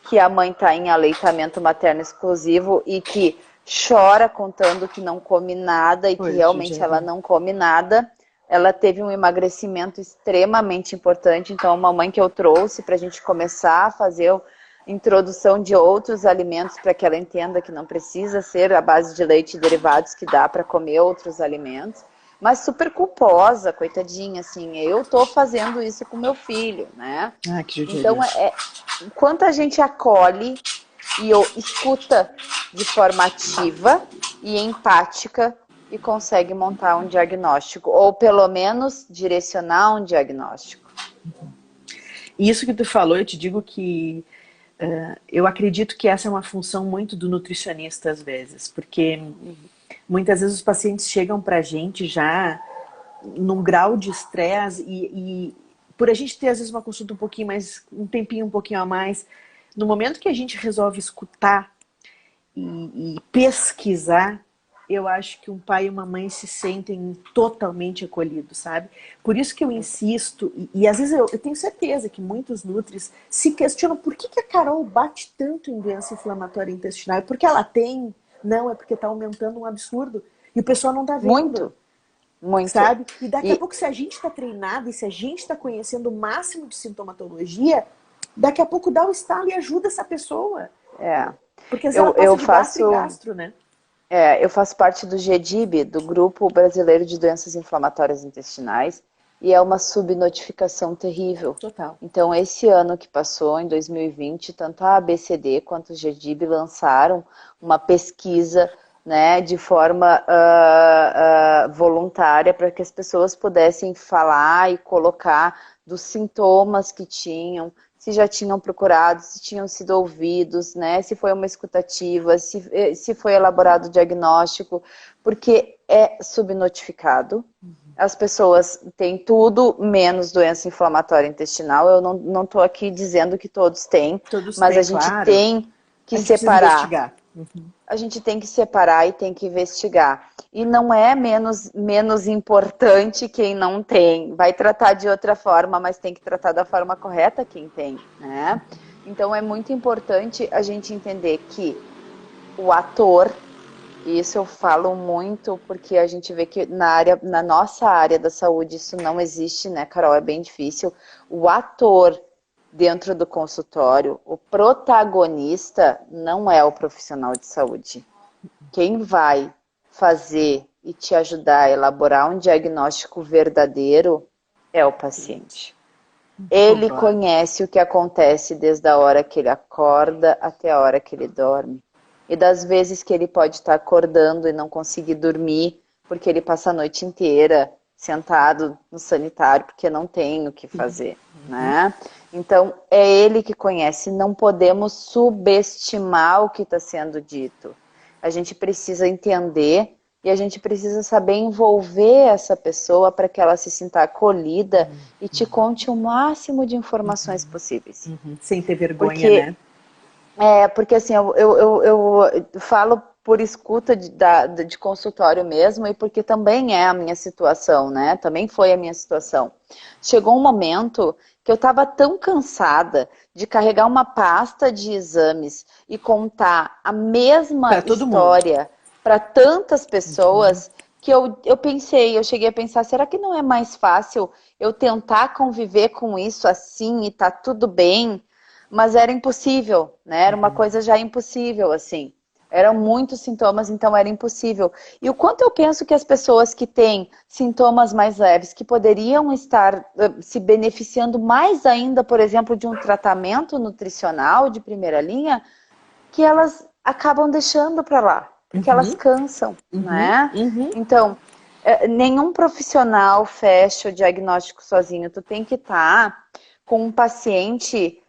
que a mãe está em aleitamento materno exclusivo e que chora contando que não come nada e que realmente ela não come nada. Ela teve um emagrecimento extremamente importante, então uma mãe que eu trouxe para a gente começar a fazer a introdução de outros alimentos para que ela entenda que não precisa ser a base de leite e derivados, que dá para comer outros alimentos, mas super culposa, coitadinha, assim, eu tô fazendo isso com meu filho, né? Ah, que Então, judiaria. enquanto a gente acolhe e escuta de forma ativa e empática, e consegue montar um diagnóstico, ou pelo menos direcionar um diagnóstico. Isso que tu falou, eu te digo que eu acredito que essa é uma função muito do nutricionista às vezes, porque muitas vezes os pacientes chegam pra gente já num grau de estresse e por a gente ter às vezes uma consulta um pouquinho mais, um tempinho um pouquinho a mais, no momento que a gente resolve escutar e pesquisar, eu acho que um pai e uma mãe se sentem totalmente acolhidos, sabe? Por isso que eu insisto, e às vezes eu tenho certeza que muitos nutris se questionam por que a Carol bate tanto em doença inflamatória intestinal? É porque ela tem? Não, é porque está aumentando um absurdo. E o pessoal não está vendo. Muito. Sabe? E daqui a pouco, se a gente está treinado e se a gente está conhecendo o máximo de sintomatologia, daqui a pouco dá o estalo e ajuda essa pessoa. Porque às vezes ela passa de gastro em gastro, né? Eu faço parte do GDIB, do Grupo Brasileiro de Doenças Inflamatórias Intestinais, e é uma subnotificação terrível. Total. Então, esse ano que passou, em 2020, tanto a ABCD quanto o GDIB lançaram uma pesquisa, né, de forma voluntária para que as pessoas pudessem falar e colocar dos sintomas que tinham, se já tinham procurado, se tinham sido ouvidos, né? Se foi uma escutativa, se foi elaborado o diagnóstico, porque é subnotificado. As pessoas têm tudo menos doença inflamatória intestinal. Eu não estou aqui dizendo que todos têm, mas a gente tem que separar. A gente tem que separar e tem que investigar. E não é menos importante quem não tem. Vai tratar de outra forma, mas tem que tratar da forma correta quem tem, né? Então é muito importante a gente entender que o ator, e isso eu falo muito porque a gente vê que na nossa área da saúde isso não existe, né, Carol? É bem difícil. O ator dentro do consultório, o protagonista não é o profissional de saúde. Quem vai fazer e te ajudar a elaborar um diagnóstico verdadeiro é o paciente. Ele conhece o que acontece desde a hora que ele acorda até a hora que ele dorme. E das vezes que ele pode estar acordando e não conseguir dormir, porque ele passa a noite inteira sentado no sanitário, porque não tem o que fazer, né? Então, é ele que conhece. Não podemos subestimar o que está sendo dito. A gente precisa entender e a gente precisa saber envolver essa pessoa para que ela se sinta acolhida e te conte o máximo de informações possíveis. Sem ter vergonha, né? Porque assim, eu falo por escuta de consultório mesmo, e porque também é a minha situação, né? Também foi a minha situação. Chegou um momento que eu estava tão cansada de carregar uma pasta de exames e contar a mesma história para tantas pessoas, que eu pensei, eu cheguei a pensar, será que não é mais fácil eu tentar conviver com isso assim e tá tudo bem? Mas era impossível, né? Era uma coisa já impossível, assim. Eram muitos sintomas, então era impossível. E o quanto eu penso que as pessoas que têm sintomas mais leves, que poderiam estar se beneficiando mais ainda, por exemplo, de um tratamento nutricional de primeira linha, que elas acabam deixando para lá, porque elas cansam, né? Então, nenhum profissional fecha o diagnóstico sozinho. Tu tem que estar com um paciente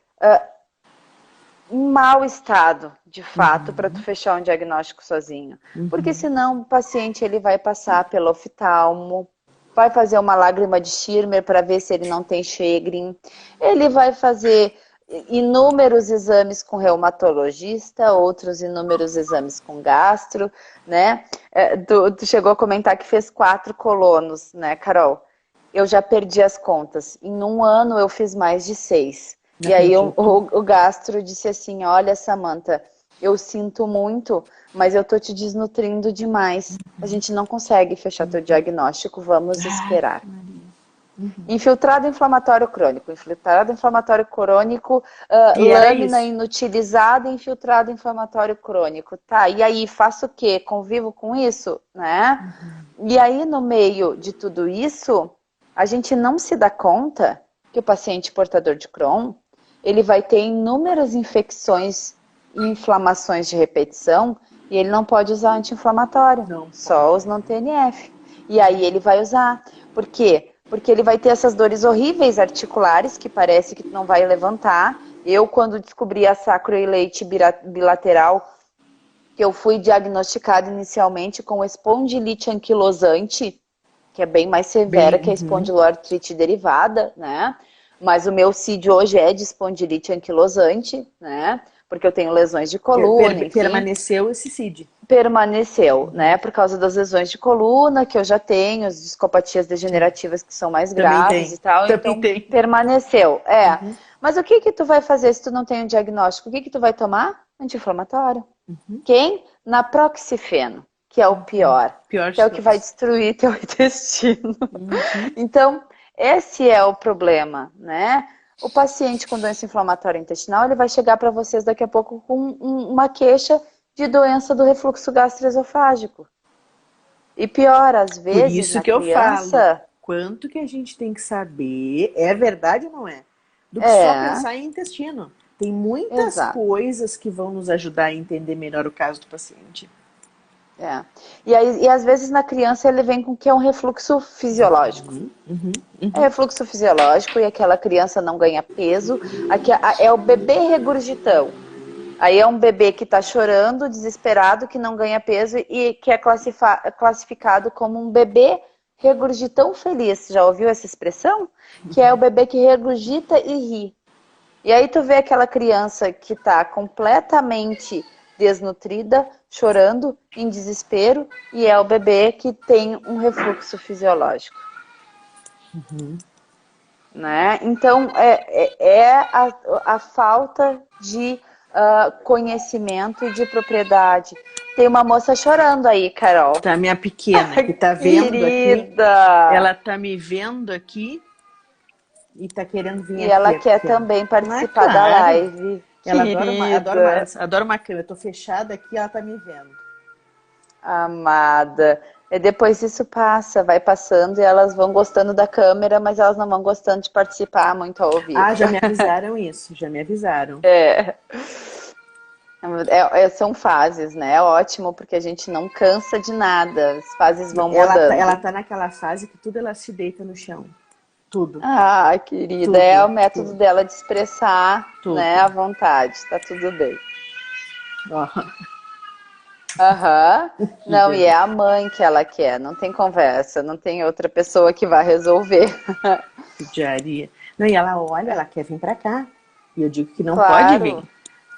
em mau estado, de fato, para tu fechar um diagnóstico sozinho. Porque senão o paciente ele vai passar pelo oftalmo, vai fazer uma lágrima de Schirmer para ver se ele não tem Sjögren, ele vai fazer inúmeros exames com reumatologista, outros inúmeros exames com gastro, né? Tu chegou a comentar que fez 4 colonos, né, Carol? Eu já perdi as contas. Em um ano eu fiz mais de 6. E aí o gastro disse assim, olha, Samantha, eu sinto muito, mas eu tô te desnutrindo demais. A gente não consegue fechar teu diagnóstico, vamos esperar. Infiltrado inflamatório crônico. Infiltrado inflamatório crônico, lâmina inutilizada, infiltrado inflamatório crônico. Tá, e aí, faço o quê? Convivo com isso? Né? E aí, no meio de tudo isso, a gente não se dá conta que o paciente portador de Crohn, ele vai ter inúmeras infecções e inflamações de repetição e ele não pode usar anti-inflamatório, só os não-TNF. E aí ele vai usar. Por quê? Porque ele vai ter essas dores horríveis articulares, que parece que não vai levantar. Eu, quando descobri a sacroileite bilateral, que eu fui diagnosticada inicialmente com espondilite anquilosante, que é bem mais severa que a espondiloartrite derivada, né? Mas o meu CID hoje é de espondilite anquilosante, né? Porque eu tenho lesões de coluna, enfim. Permaneceu esse CID? Permaneceu, né? Por causa das lesões de coluna que eu já tenho, as discopatias degenerativas que são mais graves e tal. Então, permaneceu. Mas o que tu vai fazer se tu não tem um diagnóstico? O que tu vai tomar? Anti-inflamatório. Quem? Naproxifeno, que é o pior que é o que vai destruir teu intestino. Então, esse é o problema, né? O paciente com doença inflamatória intestinal, ele vai chegar para vocês daqui a pouco com uma queixa de doença do refluxo gastroesofágico. E pior, às vezes, por isso que criança... eu falo, quanto que a gente tem que saber, é verdade ou não é? Do que só pensar em intestino. Tem muitas coisas que vão nos ajudar a entender melhor o caso do paciente. E às vezes na criança ele vem com o que é um refluxo fisiológico. É refluxo fisiológico e aquela criança não ganha peso. Aqui é o bebê regurgitão. Aí é um bebê que está chorando, desesperado, que não ganha peso e que é classificado como um bebê regurgitão feliz. Já ouviu essa expressão? Que é o bebê que regurgita e ri. E aí tu vê aquela criança que está completamente desnutrida, chorando, em desespero, e é o bebê que tem um refluxo fisiológico. Né? Então, a falta de conhecimento e de propriedade. Tem uma moça chorando aí, Carol. Tá, minha pequena, que tá vendo Querida. aqui. Ela tá me vendo aqui e tá querendo vir aqui. E ela quer também participar da live. Ela adora uma câmera. Eu tô fechada aqui, ela tá me vendo. Amada. E depois isso passa, vai passando e elas vão gostando da câmera, mas elas não vão gostando de participar muito ao vivo. Já me avisaram isso, já me avisaram. São fases, né? É ótimo, porque a gente não cansa de nada. As fases vão mudando. Ela tá naquela fase que tudo ela se deita no chão. Tudo. Querida, tudo, é o método dela de expressar, né, a vontade. Tá tudo bem. Não, e é a mãe que ela quer. Não tem conversa, não tem outra pessoa que vai resolver. Judiaria. Não, e ela olha, ela quer vir pra cá. E eu digo que não pode vir.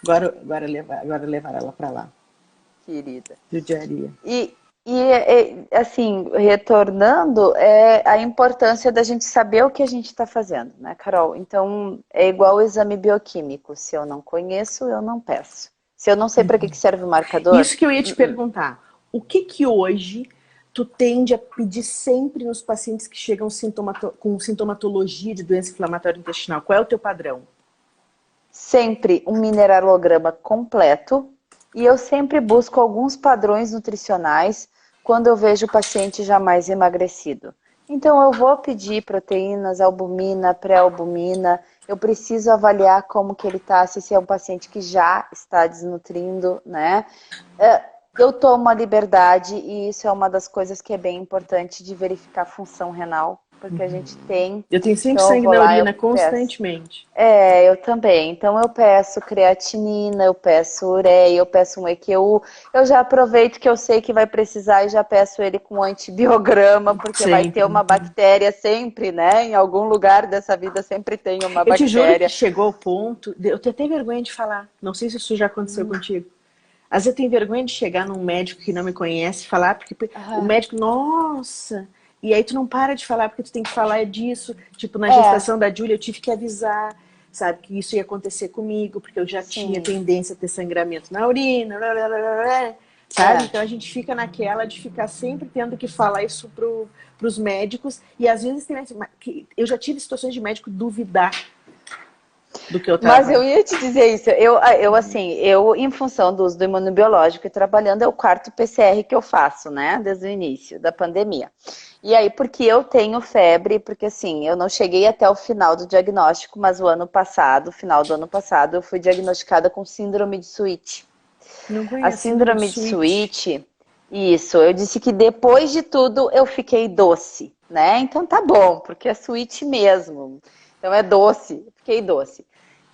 Agora levar ela pra lá. querida. Judiaria. Assim, retornando, a importância da gente saber o que a gente está fazendo, né, Carol? Então, é igual o exame bioquímico. Se eu não conheço, eu não peço. Se eu não sei para que serve o marcador... Isso que eu ia te perguntar. O que hoje tu tende a pedir sempre nos pacientes que chegam com sintomatologia de doença inflamatória intestinal? Qual é o teu padrão? Sempre um mineralograma completo. E eu sempre busco alguns padrões nutricionais quando eu vejo o paciente já mais emagrecido. Então eu vou pedir proteínas, albumina, pré-albumina, eu preciso avaliar como que ele está, se é um paciente que já está desnutrindo, né? Eu tomo a liberdade, e isso é uma das coisas que é bem importante, de verificar a função renal, porque a gente tem. Eu tenho sempre Então eu sangue vou na lá, eu urina peço. constantemente. Eu também. Então eu peço creatinina, eu peço ureia, eu peço um EQU. Eu já aproveito que eu sei que vai precisar e já peço ele com antibiograma, porque vai ter uma bactéria sempre, né? Em algum lugar dessa vida sempre tem uma Eu te juro que bactéria. chegou ao ponto, eu tenho até vergonha de falar, não sei se isso já aconteceu contigo. Às vezes eu tenho vergonha de chegar num médico que não me conhece e falar, porque o médico, nossa... E aí tu não para de falar, porque tu tem que falar disso. Tipo, na gestação da Júlia, eu tive que avisar, sabe, que isso ia acontecer comigo, porque eu já tinha tendência a ter sangramento na urina, blá, blá, blá, blá, sabe? Então a gente fica naquela de ficar sempre tendo que falar isso pros médicos. E às vezes eu já tive situações de médico duvidar do que eu tava. Mas eu ia te dizer isso, eu em função do uso do imunobiológico e trabalhando, é o quarto PCR que eu faço, né, desde o início da pandemia. E aí, porque eu tenho febre, porque assim, eu não cheguei até o final do diagnóstico, mas final do ano passado, eu fui diagnosticada com síndrome de Switch. Não conheço. A síndrome de Switch, isso, eu disse que depois de tudo eu fiquei doce, né, então tá bom, porque é Switch mesmo, então é doce, fiquei doce.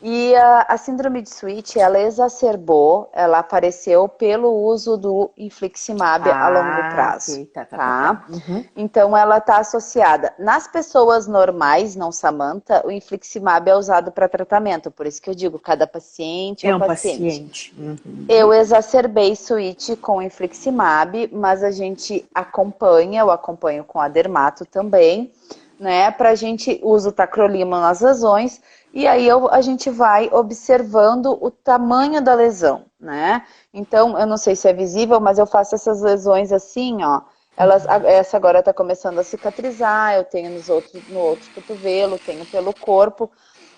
E a síndrome de Switch, ela exacerbou, ela apareceu pelo uso do infliximab a longo prazo. Okay. Tá? Então, ela está associada. Nas pessoas normais, não Samantha, o infliximab é usado para tratamento. Por isso que eu digo, cada paciente é um paciente. Eu exacerbei Switch com infliximab, mas a gente acompanha, eu acompanho com a dermato também, né? Para a gente usa o tacrolimo nas lesões. E aí a gente vai observando o tamanho da lesão, né? Então, eu não sei se é visível, mas eu faço essas lesões assim, ó. Essa agora está começando a cicatrizar, eu tenho no outro cotovelo, tenho pelo corpo.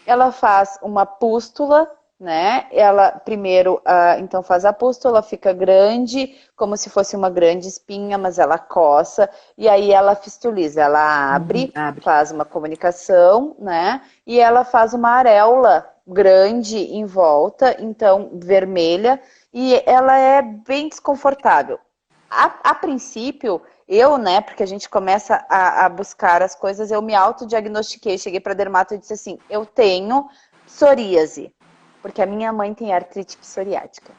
Ela faz uma pústula, né? Ela primeiro, então faz a pústula, fica grande, como se fosse uma grande espinha, mas ela coça, e aí ela fistuliza, ela abre, faz uma comunicação, né? E ela faz uma areola grande em volta, então vermelha, e ela é bem desconfortável. A princípio, né, porque a gente começa a buscar as coisas, eu me autodiagnostiquei, cheguei para dermato e disse assim, eu tenho psoríase, porque a minha mãe tem artrite psoriática.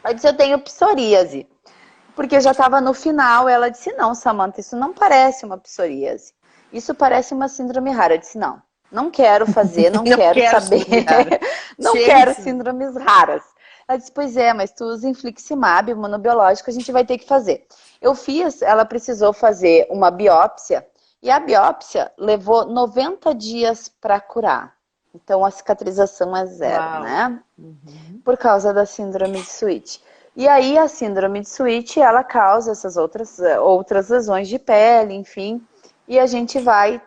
Eu disse, eu tenho psoríase, porque já estava no final, ela disse, não, Samantha, isso não parece uma psoríase, isso parece uma síndrome rara. Eu disse, não quero fazer, não quero saber, não quero síndromes raras. Ela disse, pois é, mas tu usa infliximab, imunobiológico, a gente vai ter que fazer. Eu fiz, ela precisou fazer uma biópsia, e a biópsia levou 90 dias para curar. Então a cicatrização é zero, né? Por causa da síndrome de Switch. E aí a síndrome de Switch, ela causa essas outras lesões de pele, enfim, e a gente vai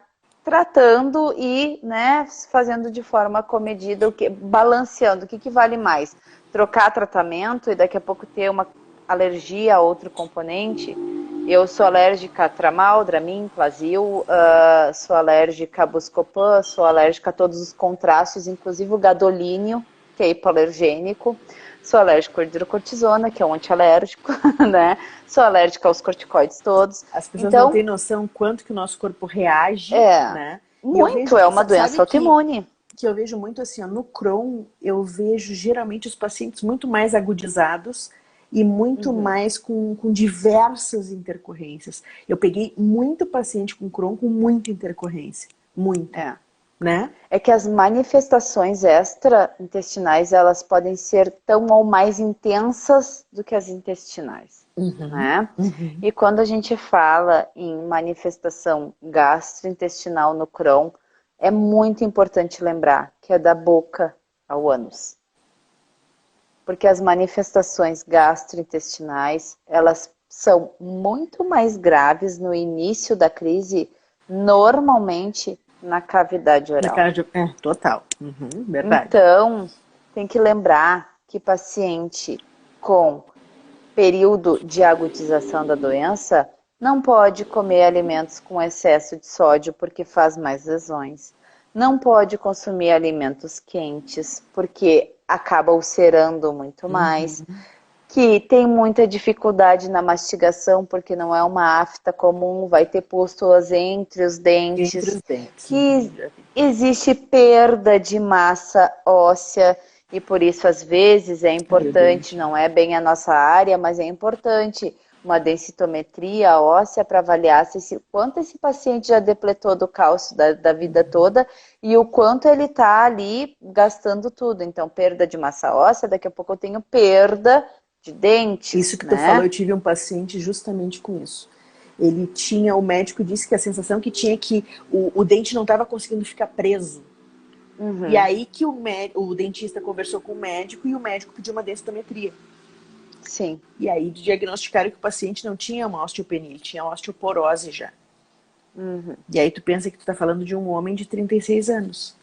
tratando e, né, fazendo de forma comedida, balanceando, o que vale mais? Trocar tratamento e daqui a pouco ter uma alergia a outro componente? Eu sou alérgica a Tramal, Dramin, Plasil, sou alérgica a Buscopan, sou alérgica a todos os contrastes, inclusive o gadolínio, que é hipoalergênico. Sou alérgica à hidrocortisona, que é um antialérgico, né? Sou alérgica aos corticoides todos. As pessoas não têm noção quanto que o nosso corpo reage, né? Muito, é uma doença autoimune. Que eu vejo muito assim, ó, no Crohn, eu vejo geralmente os pacientes muito mais agudizados e muito mais com diversas intercorrências. Eu peguei muito paciente com Crohn com muita intercorrência, muita. né? É que as manifestações extraintestinais, elas podem ser tão ou mais intensas do que as intestinais, Uhum, né? uhum. E quando a gente fala em manifestação gastrointestinal no Crohn, é muito importante lembrar que é da boca ao ânus. Porque as manifestações gastrointestinais, elas são muito mais graves no início da crise, normalmente na cavidade Na oral. cara de... total. Uhum, verdade. Então, tem que lembrar que paciente com período de agudização da doença não pode comer alimentos com excesso de sódio porque faz mais lesões. Não pode consumir alimentos quentes porque acaba ulcerando muito mais. Uhum. Que tem muita dificuldade na mastigação porque não é uma afta comum, vai ter pústulas entre os Entre dentes, os dentes. que Uhum, já vi. existe perda de massa óssea e por isso às vezes é Ai, o importante, dente. não é bem a nossa área, mas é importante uma densitometria óssea para avaliar se quanto esse paciente já depletou do cálcio da vida toda e o quanto ele está ali gastando tudo. Então, perda de massa óssea, daqui a pouco eu tenho perda de Isso dentes, que tu falou, eu né? tive um paciente justamente com isso. Ele tinha, o médico disse que a sensação que tinha é que o dente não estava conseguindo ficar preso. E Uhum, aí que o dentista conversou com o médico e o médico pediu uma densitometria. sim. E aí diagnosticaram que o paciente não tinha uma osteopenia, ele tinha osteoporose já. Uhum. E aí tu pensa que tu tá falando de um homem de 36 anos.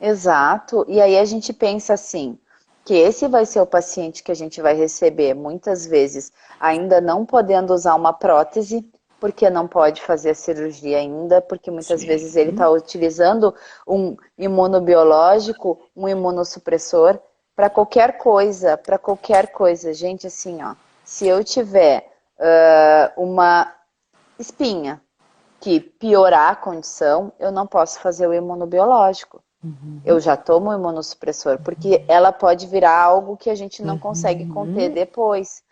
Exato. E aí a gente pensa assim, que esse vai ser o paciente que a gente vai receber muitas vezes ainda não podendo usar uma prótese, porque não pode fazer a cirurgia ainda, porque muitas vezes ele Sim. está utilizando um imunobiológico, um imunossupressor para qualquer coisa, para qualquer coisa. Gente, assim, ó, se eu tiver uma espinha que piorar a condição, eu não posso fazer o imunobiológico. Eu Uhum. já tomo o imunossupressor, porque ela pode virar algo que a gente não consegue conter Uhum. depois.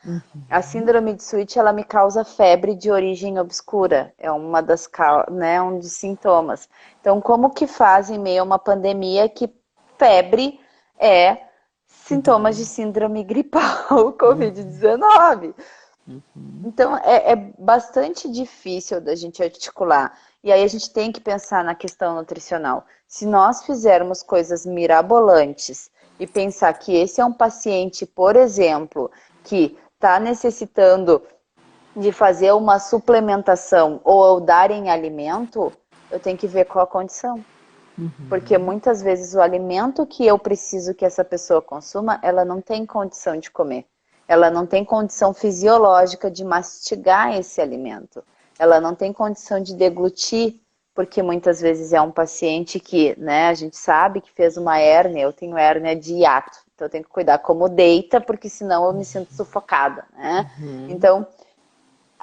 A Uhum. síndrome de Switch, ela me causa febre de origem obscura, é uma das, né, um dos sintomas. Então, como que faz em meio a uma pandemia que febre é sintomas de Uhum. síndrome gripal, Uhum. Covid-19? Uhum. Então, é bastante difícil da gente articular. E aí a gente tem que pensar na questão nutricional. Se nós fizermos coisas mirabolantes e pensar que esse é um paciente, por exemplo, que está necessitando de fazer uma suplementação ou dar em alimento, eu tenho que ver qual a condição. Porque Uhum. muitas vezes o alimento que eu preciso que essa pessoa consuma, ela não tem condição de comer. Ela não tem condição fisiológica de mastigar esse alimento. Ela não tem condição de deglutir, porque muitas vezes é um paciente que, né, a gente sabe que fez uma hérnia, eu tenho hérnia de hiato, então eu tenho que cuidar como deita, porque senão eu me sinto sufocada, né? Uhum. Então,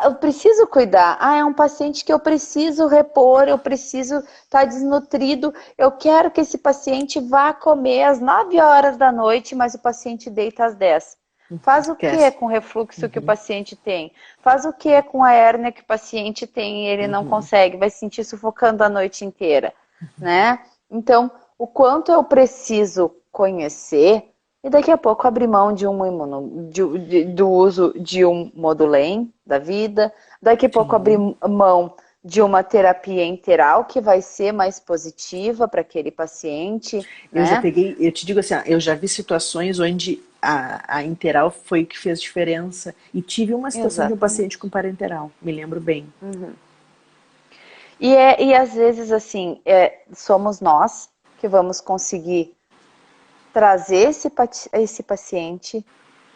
eu preciso cuidar. Ah, é um paciente que eu preciso repor, eu preciso estar desnutrido. Eu quero que esse paciente vá comer às 9 horas da noite, mas o paciente deita às 10. Faz o que Esquece. com o refluxo que o Uhum. paciente tem? Faz o que com a hérnia que o paciente tem e ele não Uhum. consegue? Vai se sentir sufocando a noite inteira, né? Então, o quanto eu preciso conhecer e daqui a pouco abrir mão de do uso de um Modulem da vida, daqui a pouco abrir Sim. mão de uma terapia interal que vai ser mais positiva para aquele paciente, Eu já né? peguei, eu te digo assim, eu já vi situações onde a interal foi o que fez diferença. E tive uma situação de um paciente com Exatamente. parenteral, me lembro bem. Uhum. E às vezes, assim, somos nós que vamos conseguir trazer esse paciente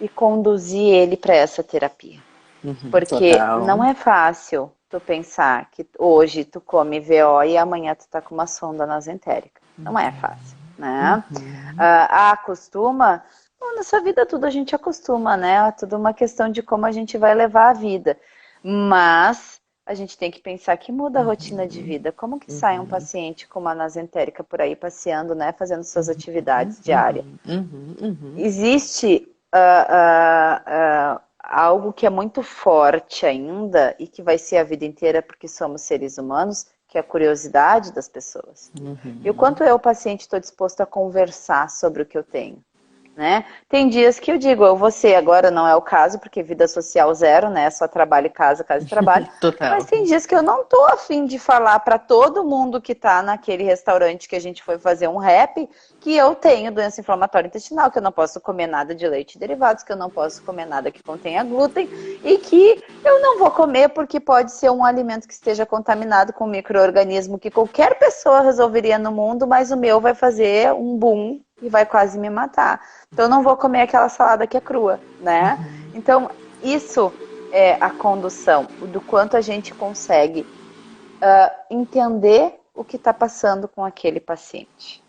e conduzir ele para essa terapia. Uhum, Porque total. não é fácil tu pensar que hoje tu come VO e amanhã tu tá com uma sonda nasentérica. Não é fácil, né? Uhum. Acostuma? Bom, nessa vida tudo a gente acostuma, né? É tudo uma questão de como a gente vai levar a vida. Mas a gente tem que pensar que muda a rotina de Uhum. vida. Como que sai um Uhum. paciente com uma nasentérica por aí passeando, né? Fazendo suas atividades diárias? Uhum. Uhum. Uhum. Existe algo que é muito forte ainda e que vai ser a vida inteira porque somos seres humanos, que é a curiosidade das pessoas. E o quanto eu, paciente, estou disposto a conversar sobre o que eu tenho. Né? Tem dias que eu digo, eu vou ser, agora não é o caso, porque vida social zero, né? Só trabalho em casa, casa e trabalho. Total. Mas tem dias que eu não tô afim de falar para todo mundo que tá naquele restaurante que a gente foi fazer um rap, que eu tenho doença inflamatória intestinal, que eu não posso comer nada de leite e derivados, que eu não posso comer nada que contenha glúten e que eu não vou comer porque pode ser um alimento que esteja contaminado com um micro-organismo que qualquer pessoa resolveria no mundo, mas o meu vai fazer um boom e vai quase me matar. Então eu não vou comer aquela salada que é crua, né? Então isso é a condução, do quanto a gente consegue entender o que está passando com aquele paciente.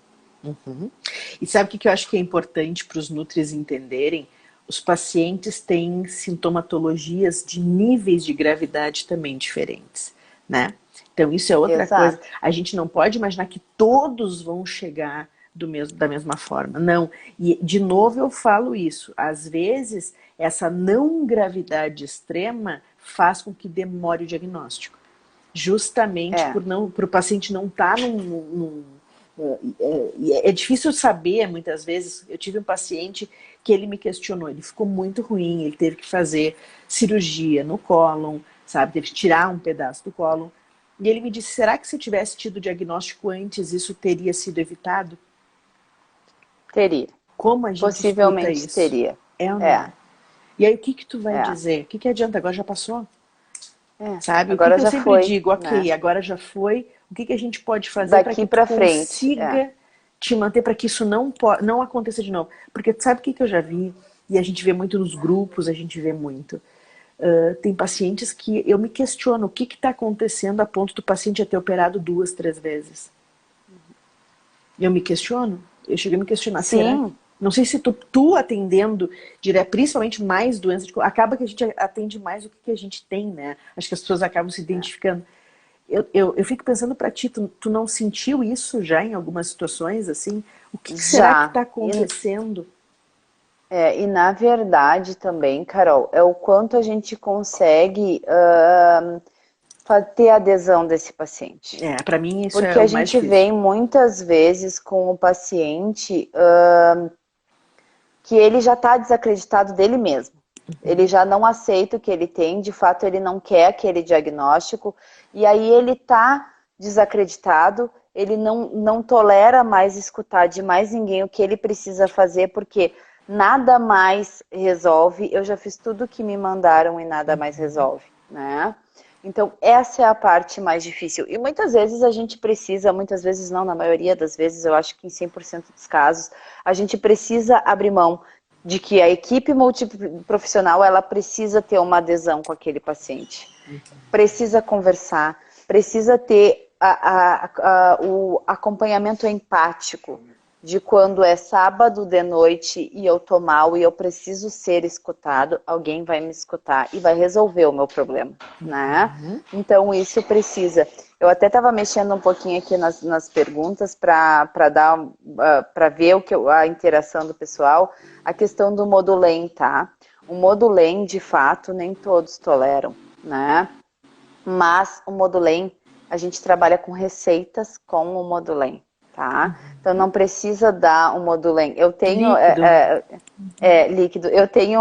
E sabe o que eu acho que é importante para os nutris entenderem? Os pacientes têm sintomatologias de níveis de gravidade também diferentes, né? Então isso é outra coisa. A gente não pode imaginar que todos vão chegar da mesma forma. Não. E, de novo, eu falo isso. Às vezes, essa não gravidade extrema faz com que demore o diagnóstico. Justamente por o paciente não estar é difícil saber, muitas vezes. Eu tive um paciente que ele me questionou, ele ficou muito ruim, ele teve que fazer cirurgia no cólon, sabe? Teve que tirar um pedaço do cólon. E ele me disse, será que se eu tivesse tido o diagnóstico antes, isso teria sido evitado? Teria. Como a gente possivelmente isso? Teria. É ou não? É. E aí o que tu vai dizer? O que adianta? Agora já passou? Sabe? Agora o que eu sempre foi, digo? Ok, né? agora já foi. O que a gente pode fazer para que tu consiga te manter para que isso não aconteça de novo? Porque sabe o que eu já vi? E a gente vê muito nos grupos, a gente vê muito. Tem pacientes que eu me questiono o que está acontecendo a ponto do paciente já ter operado 2, 3 vezes. Eu me questiono. Eu cheguei a me questionar, será? Não sei se tu atendendo, principalmente mais doenças, acaba que a gente atende mais o que a gente tem, né? Acho que as pessoas acabam se identificando. Eu fico pensando para ti, tu não sentiu isso já em algumas situações, assim? O que será que está acontecendo? E na verdade também, Carol, é o quanto a gente consegue ter adesão desse paciente. Para mim isso porque é o a mais gente difícil. vem muitas vezes com o paciente que ele já está desacreditado dele mesmo. Ele já não aceita o que ele tem, de fato ele não quer aquele diagnóstico, e aí ele está desacreditado, ele não tolera mais escutar de mais ninguém o que ele precisa fazer, porque nada mais resolve, eu já fiz tudo o que me mandaram e nada mais resolve, né? Então, essa é a parte mais difícil. E muitas vezes a gente precisa, muitas vezes não, na maioria das vezes, eu acho que em 100% dos casos, a gente precisa abrir mão de que a equipe multiprofissional, ela precisa ter uma adesão com aquele paciente. Precisa conversar, precisa ter o acompanhamento empático de quando é sábado de noite e eu tô mal e eu preciso ser escutado, alguém vai me escutar e vai resolver o meu problema, né? Então isso precisa. Eu até estava mexendo um pouquinho aqui nas perguntas para ver a interação do pessoal, a questão do Modulem, tá? O Modulem, de fato, nem todos toleram, né? Mas o Modulem, a gente trabalha com receitas com o Modulem. Tá? Então não precisa dar um Modulem. Eu tenho líquido. Eu tenho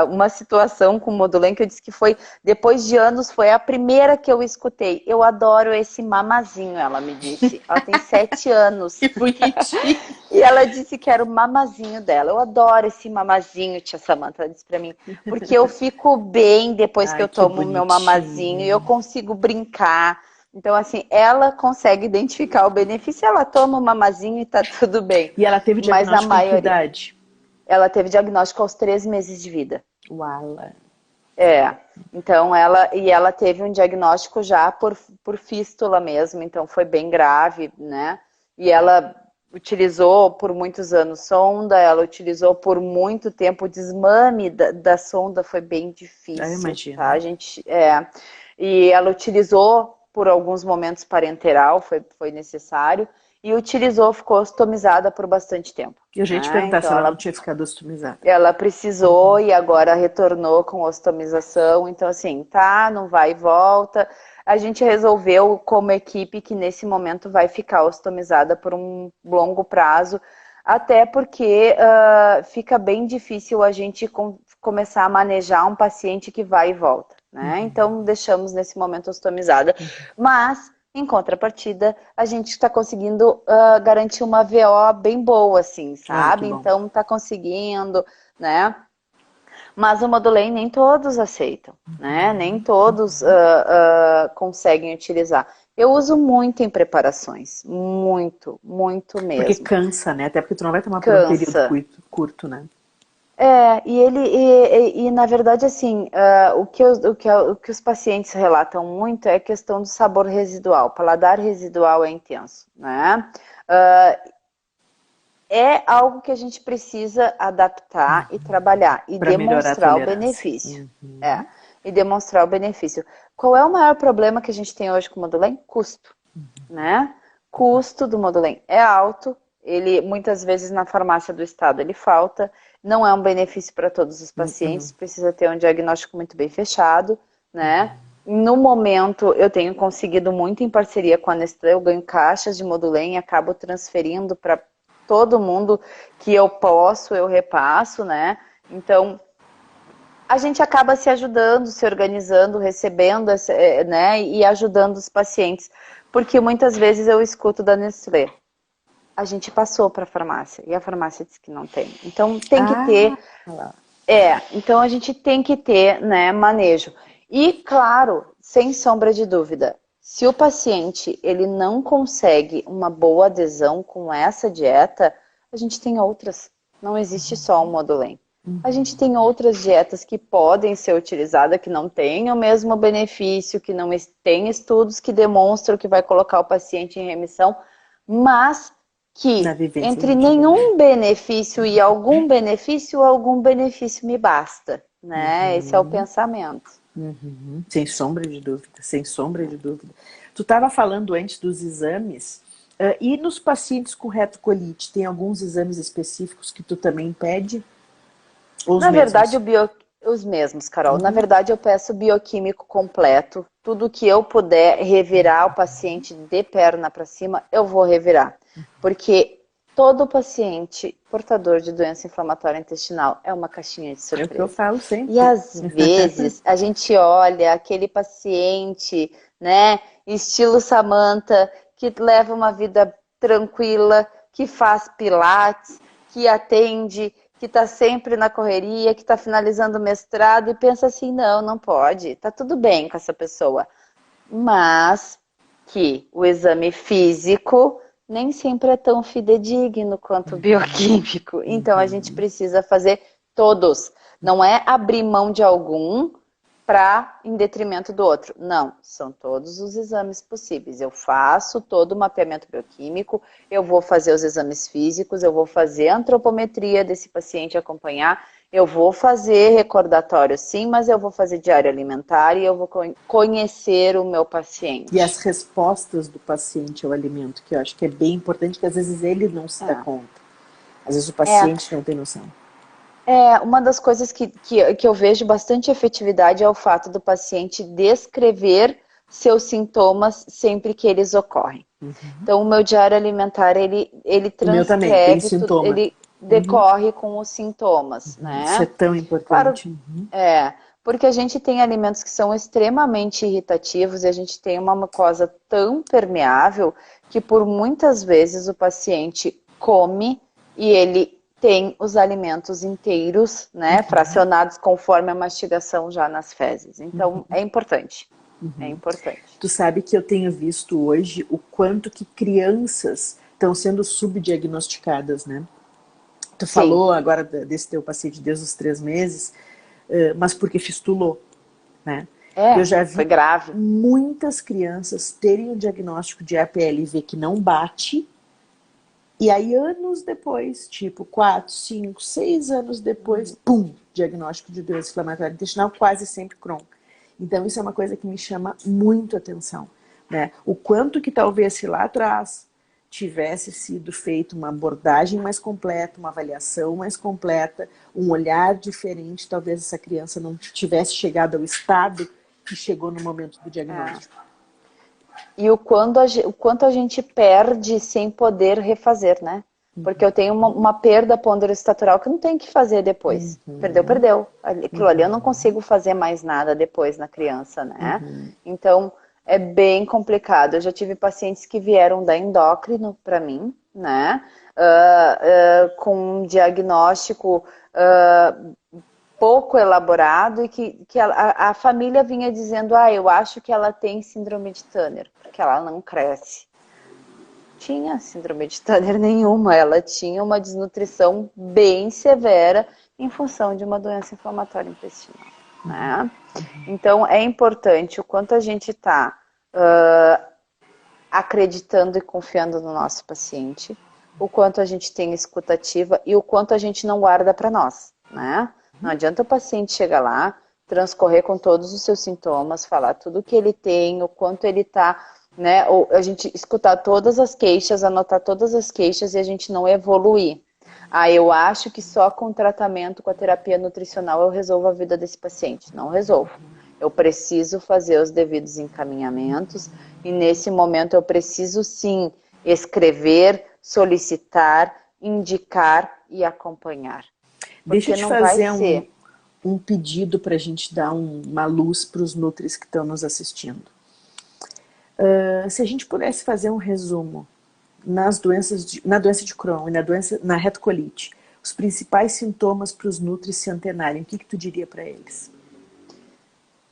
uma situação com o Modulem que eu disse que foi, depois de anos, foi a primeira que eu escutei. Eu adoro esse mamazinho, ela me disse. Ela tem 7 anos. Que bonitinho. E ela disse que era o mamazinho dela. Eu adoro esse mamazinho, tia Samantha, ela disse pra mim. Porque eu fico bem depois que eu tomo o meu mamazinho e eu consigo brincar. Então, assim, ela consegue identificar o benefício, ela toma o mamazinho e tá tudo bem. E ela teve diagnóstico em que idade? Ela teve diagnóstico aos 3 meses de vida. Uau! Então ela teve um diagnóstico já por fístula mesmo, então foi bem grave, né? E ela utilizou por muitos anos sonda, ela utilizou por muito tempo o desmame da sonda, foi bem difícil. Eu imagino. Tá? E ela utilizou por alguns momentos parenteral, foi necessário, e utilizou, ficou ostomizada por bastante tempo. E a gente perguntar se ela não tinha ficado ostomizada. Ela precisou e agora retornou com ostomização, então assim, tá, não vai e volta. a gente resolveu como equipe que nesse momento vai ficar ostomizada por um longo prazo, até porque fica bem difícil a gente começar a manejar um paciente que vai e volta, né? Então deixamos nesse momento ostomizada, mas em contrapartida a gente está conseguindo garantir uma VO bem boa, assim, sabe? Então está conseguindo, né? Mas o Modulem nem todos aceitam, né? Nem todos conseguem utilizar. Eu uso muito em preparações, muito, muito mesmo. Porque cansa, né? Até porque tu não vai tomar por um período curto, né? E na verdade, assim, o que os pacientes relatam muito é a questão do sabor residual. O paladar residual é intenso, né? É algo que a gente precisa adaptar e trabalhar e demonstrar o benefício. E demonstrar o benefício. Qual é o maior problema que a gente tem hoje com o Modulem? Custo, né? Custo do Modulem é alto, ele muitas vezes na farmácia do estado ele falta, não é um benefício para todos os pacientes, precisa ter um diagnóstico muito bem fechado, né? No momento eu tenho conseguido muito em parceria com a Nestlé, eu ganho caixas de Modulem e acabo transferindo para todo mundo que eu posso, eu repasso, né? Então, a gente acaba se ajudando, se organizando, recebendo, né? E ajudando os pacientes. Porque muitas vezes eu escuto da Nestlé. A gente passou para a farmácia e a farmácia disse que não tem. Então, tem que ter... então a gente tem que ter, né, manejo. E, claro, sem sombra de dúvida, se o paciente ele não consegue uma boa adesão com essa dieta, a gente tem outras. Não existe só um Modulem. A gente tem outras dietas que podem ser utilizadas, que não têm o mesmo benefício, que não tem estudos que demonstram que vai colocar o paciente em remissão, mas que entre nenhum benefício e algum benefício me basta. Né? Esse é o pensamento. Sem sombra de dúvida, sem sombra de dúvida. Tu estava falando antes dos exames, e nos pacientes com retocolite, tem alguns exames específicos que tu também pede? Na verdade, os mesmos, Carol. Na verdade, eu peço bioquímico completo. Tudo que eu puder revirar o paciente de perna para cima, eu vou revirar. Porque todo paciente portador de doença inflamatória intestinal é uma caixinha de surpresa. É o que eu falo sempre. E às vezes a gente olha aquele paciente, né, estilo Samantha, que leva uma vida tranquila, que faz pilates, que atende, que está sempre na correria, que está finalizando o mestrado e pensa assim, não pode, tá tudo bem com essa pessoa. Mas que o exame físico nem sempre é tão fidedigno quanto o bioquímico. Então a gente precisa fazer todos. Não é abrir mão de algum em detrimento do outro. Não, são todos os exames possíveis. Eu faço todo o mapeamento bioquímico, eu vou fazer os exames físicos, eu vou fazer a antropometria desse paciente acompanhar, eu vou fazer recordatório sim, mas eu vou fazer diário alimentar e eu vou conhecer o meu paciente. E as respostas do paciente ao alimento, que eu acho que é bem importante, que às vezes ele não se dá conta. Às vezes o paciente não tem noção. Uma das coisas que eu vejo bastante efetividade é o fato do paciente descrever seus sintomas sempre que eles ocorrem. Então, o meu diário alimentar, ele transcreve tudo, ele decorre com os sintomas, né? Isso é tão importante. Claro, porque a gente tem alimentos que são extremamente irritativos e a gente tem uma mucosa tão permeável que por muitas vezes o paciente come e ele tem os alimentos inteiros, né, fracionados conforme a mastigação já nas fezes. Então, é importante. É importante. Tu sabe que eu tenho visto hoje o quanto que crianças estão sendo subdiagnosticadas, né? Tu falou agora desse teu paciente desde os 3 meses, mas porque fistulou, né? Eu já vi foi grave. Muitas crianças terem o diagnóstico de APLV que não bate, e aí anos depois, tipo 4, 5, 6 anos depois, pum, diagnóstico de doença inflamatória intestinal, quase sempre Crohn. Então isso é uma coisa que me chama muito atenção, né? O quanto que talvez se lá atrás tivesse sido feita uma abordagem mais completa, uma avaliação mais completa, um olhar diferente, talvez essa criança não tivesse chegado ao estado que chegou no momento do diagnóstico. E o quanto a gente perde sem poder refazer, né? Porque eu tenho uma perda ponderostatural que eu não tenho que fazer depois. Perdeu, perdeu. Aquilo ali eu não consigo fazer mais nada depois na criança, né? Então, é bem complicado. Eu já tive pacientes que vieram da endócrino para mim, né? Com um diagnóstico pouco elaborado e que a família vinha dizendo, eu acho que ela tem síndrome de Turner, porque ela não cresce. Tinha síndrome de Turner nenhuma, ela tinha uma desnutrição bem severa em função de uma doença inflamatória intestinal, né? Então é importante o quanto a gente está acreditando e confiando no nosso paciente, o quanto a gente tem escutativa e o quanto a gente não guarda para nós, né? Não adianta o paciente chegar lá, transcorrer com todos os seus sintomas, falar tudo que ele tem, o quanto ele está, né? Ou a gente escutar todas as queixas, anotar todas as queixas e a gente não evoluir. Eu acho que só com o tratamento, com a terapia nutricional eu resolvo a vida desse paciente. Não resolvo. Eu preciso fazer os devidos encaminhamentos e nesse momento eu preciso sim escrever, solicitar, indicar e acompanhar. Deixa eu te fazer um pedido para a gente dar uma luz para os nutris que estão nos assistindo. Se a gente pudesse fazer um resumo na doença de Crohn e na retocolite, os principais sintomas para os nutris se antenarem, o que tu diria para eles?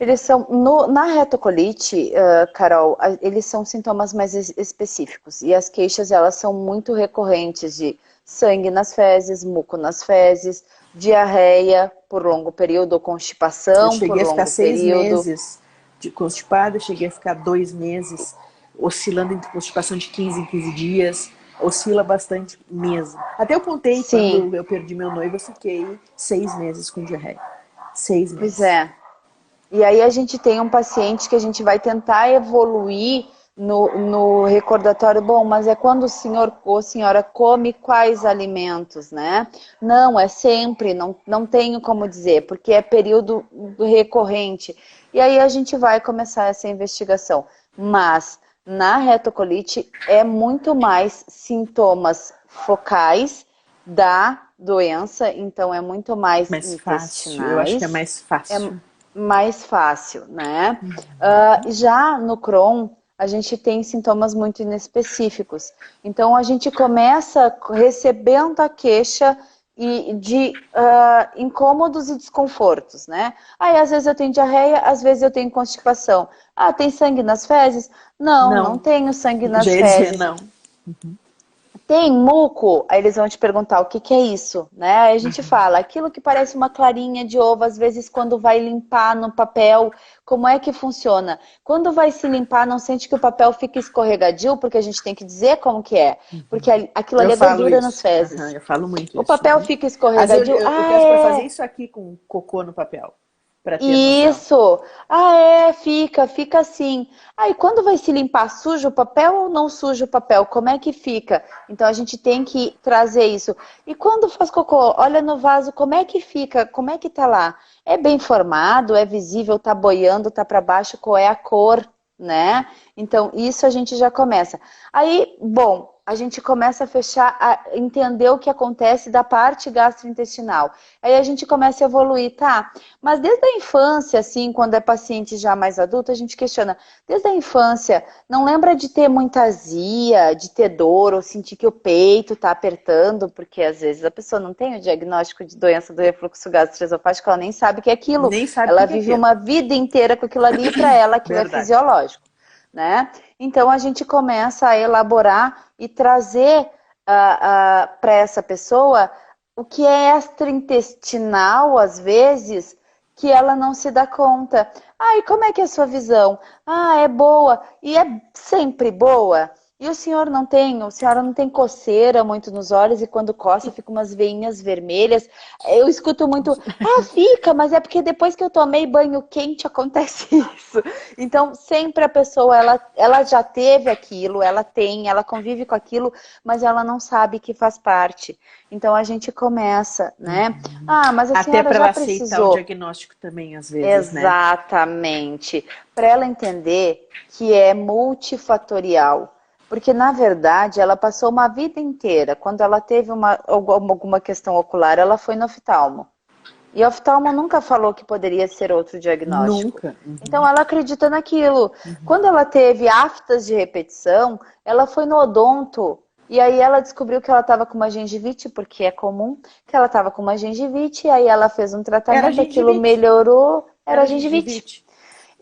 Eles são, na retocolite, Carol, eles são sintomas mais específicos. E as queixas, elas são muito recorrentes de sangue nas fezes, muco nas fezes, diarreia por longo período, ou constipação por longo período. Eu cheguei a ficar 6 meses de constipada, cheguei a ficar 2 meses, oscilando entre constipação de 15 em 15 dias, oscila bastante mesmo. Até eu contei, quando eu perdi meu noivo, eu fiquei 6 meses com diarreia. 6 meses. Pois é. E aí a gente tem um paciente que a gente vai tentar evoluir no recordatório, bom, mas é quando o senhor ou a senhora come quais alimentos, né? Não, é sempre, não tenho como dizer, porque é período recorrente. E aí a gente vai começar essa investigação. Mas na retocolite é muito mais sintomas focais da doença, então é muito mais intestinais. Fácil. Eu acho que é mais fácil. Mais fácil, né? Já no Crohn, a gente tem sintomas muito inespecíficos. Então, a gente começa recebendo a queixa de incômodos e desconfortos, né? Às vezes eu tenho diarreia, às vezes eu tenho constipação. Tem sangue nas fezes? Não tenho sangue nas fezes. Não. Tem muco? Aí eles vão te perguntar o que é isso, né? Aí a gente fala, aquilo que parece uma clarinha de ovo, às vezes quando vai limpar no papel, como é que funciona? Quando vai se limpar, não sente que o papel fica escorregadio, porque a gente tem que dizer como que é. Porque aquilo ali é gordura nas fezes. Eu falo muito isso. O papel fica escorregadio. Eu peço para fazer isso aqui com cocô no papel. Isso! Fica assim. E quando vai se limpar, suja o papel ou não suja o papel? Como é que fica? Então a gente tem que trazer isso. E quando faz cocô, olha no vaso, como é que fica? Como é que tá lá? É bem formado, é visível, tá boiando, tá para baixo, qual é a cor, né? Então isso a gente já começa. Aí, bom, a gente começa a fechar, a entender o que acontece da parte gastrointestinal. Aí a gente começa a evoluir, tá? Mas desde a infância, assim, quando é paciente já mais adulto, a gente questiona. Desde a infância, não lembra de ter muita azia, de ter dor, ou sentir que o peito tá apertando, porque às vezes a pessoa não tem o diagnóstico de doença do refluxo gastroesofágico, ela nem sabe o que é aquilo. Ela vive uma vida inteira com aquilo ali e para ela aquilo é fisiológico, né? Então a gente começa a elaborar e trazer para essa pessoa o que é extraintestinal, às vezes, que ela não se dá conta. E como é que é a sua visão? É boa. E é sempre boa? E o senhor não tem, a senhora não tem coceira muito nos olhos e quando coça fica umas veinhas vermelhas. Eu escuto muito, fica, mas é porque depois que eu tomei banho quente acontece isso. Então, sempre a pessoa, ela já teve aquilo, ela convive com aquilo, mas ela não sabe que faz parte. Então, a gente começa, né? Mas a Até senhora para já ela aceitar o precisou. diagnóstico também, às vezes, né? Exatamente. Para ela entender que é multifatorial. Porque, na verdade, ela passou uma vida inteira. Quando ela teve alguma questão ocular, ela foi no oftalmo. E o oftalmo nunca falou que poderia ser outro diagnóstico. Nunca. Então, ela acredita naquilo. Quando ela teve aftas de repetição, ela foi no odonto. E aí ela descobriu que ela estava com uma gengivite, porque é comum que ela estava com uma gengivite. E aí ela fez um Era tratamento, aquilo gengivite. melhorou, era Era gengivite. gengivite.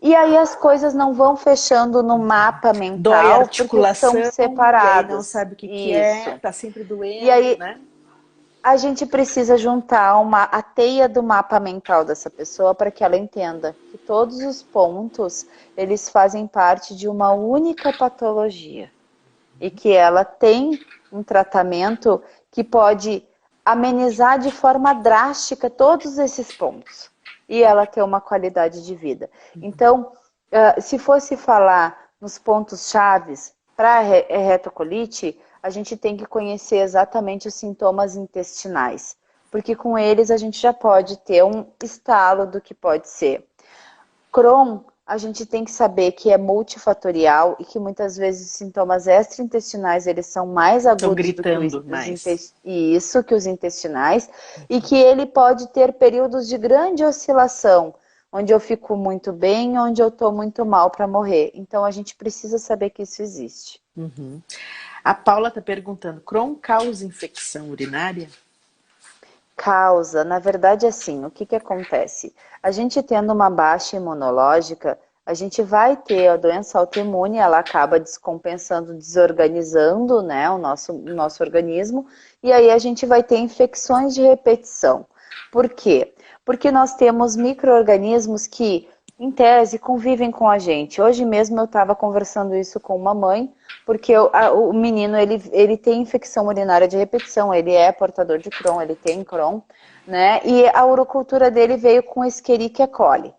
E aí as coisas não vão fechando no mapa Dói a mental porque estão articulação, e aí não separadas. sabe o que que é, Isso. tá sempre E doendo, aí né? a gente precisa juntar a teia do mapa mental dessa pessoa para que ela entenda que todos os pontos, eles fazem parte de uma única patologia. E que ela tem um tratamento que pode amenizar de forma drástica todos esses pontos. E ela ter uma qualidade de vida. Então, se fosse falar nos pontos chaves para a retocolite, a gente tem que conhecer exatamente os sintomas intestinais. Porque com eles a gente já pode ter um estalo do que pode ser. Crohn, a gente tem que saber que é multifatorial e que muitas vezes os sintomas extraintestinais eles são mais Estão agudos do que gritando mais. que os intestinais e que ele pode ter períodos de grande oscilação, onde eu fico muito bem, onde eu estou muito mal para morrer. Então a gente precisa saber que isso existe. Uhum. A Paula está perguntando, Crohn causa infecção urinária? Causa, na verdade, assim, o que acontece? A gente tendo uma baixa imunológica, a gente vai ter a doença autoimune, ela acaba descompensando, desorganizando, né, o nosso organismo, e aí a gente vai ter infecções de repetição. Por quê? Porque nós temos micro-organismos que, em tese, convivem com a gente. Hoje mesmo eu estava conversando isso com uma mãe, porque o menino, ele tem infecção urinária de repetição, ele é portador de Crohn, ele tem Crohn, né? E a urocultura dele veio com Escherichia coli.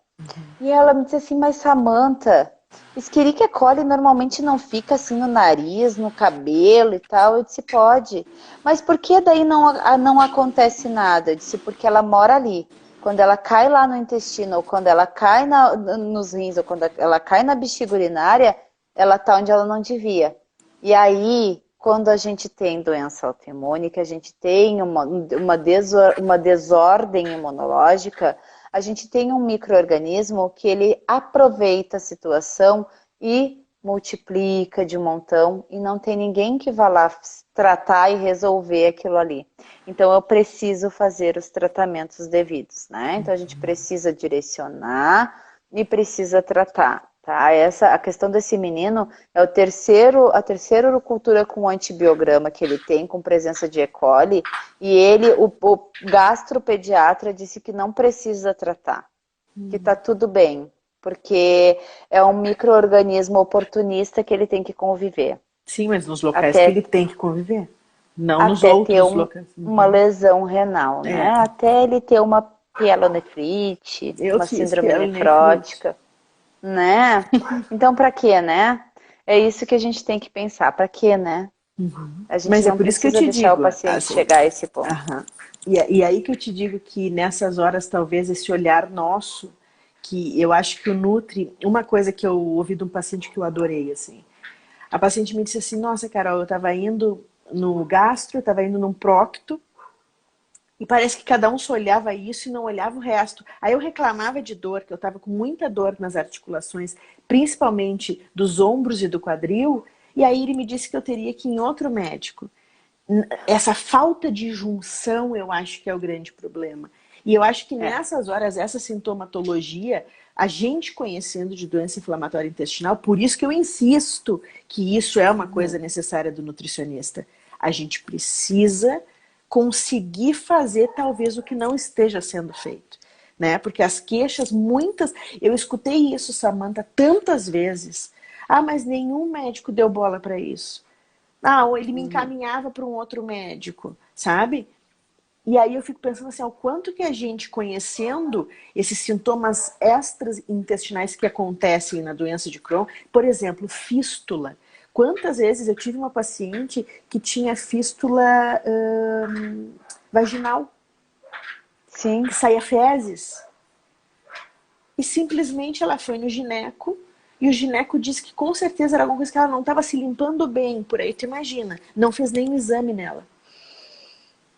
E ela me disse assim, mas Samantha, Escherichia coli normalmente não fica assim no nariz, no cabelo e tal. Eu disse, pode. Mas por que daí não acontece nada? Eu disse, porque ela mora ali. Quando ela cai lá no intestino, ou quando ela cai nos rins, ou quando ela cai na bexiga urinária, ela tá onde ela não devia. E aí, quando a gente tem doença autoimune, que a gente tem uma desordem imunológica, a gente tem um micro-organismo que ele aproveita a situação e multiplica de um montão e não tem ninguém que vá lá tratar e resolver aquilo ali. Então eu preciso fazer os tratamentos devidos, né? Então a gente precisa direcionar e precisa tratar. Tá? A questão desse menino é a terceira urocultura com antibiograma que ele tem, com presença de E. coli, e o gastropediatra disse que não precisa tratar, que tá tudo bem, porque é um micro-organismo oportunista que ele tem que conviver. Sim, mas nos locais que ele Até, tem que conviver. Não nos até ter outros locais. uma lesão renal, né? É, Até ele ter uma pielonefrite, eu uma fiz síndrome pielonefrite. nefrótica. Né? Então, para quê, né? É isso que a gente tem que pensar. Para quê, né? A gente Mas é não por isso que eu precisa te deixar o digo, paciente assim, chegar a esse ponto. e aí que eu te digo que nessas horas talvez esse olhar nosso, que eu acho que o Nutri, uma coisa que eu ouvi de um paciente que eu adorei, assim, a paciente me disse assim, nossa, Carol, eu estava indo no gastro, eu estava indo num procto, e parece que cada um só olhava isso e não olhava o resto. Aí eu reclamava de dor, que eu estava com muita dor nas articulações, principalmente dos ombros e do quadril, e aí ele me disse que eu teria que ir em outro médico. Essa falta de junção eu acho que é o grande problema. E eu acho que nessas horas, essa sintomatologia, a gente conhecendo de doença inflamatória intestinal, por isso que eu insisto que isso é uma coisa necessária do nutricionista. A gente precisa conseguir fazer talvez o que não esteja sendo feito. Né? Porque as queixas, muitas... Eu escutei isso, Samantha, tantas vezes. Ah, mas nenhum médico deu bola para isso. ou ele me encaminhava para um outro médico, sabe? E aí eu fico pensando assim, o quanto que a gente conhecendo esses sintomas extraintestinais que acontecem na doença de Crohn, por exemplo, fístula. Quantas vezes eu tive uma paciente que tinha fístula vaginal, Sim. que saía fezes, e simplesmente ela foi no gineco, e o gineco disse que com certeza era alguma coisa que ela não estava se limpando bem, por aí tu imagina. Não fez nenhum exame nela.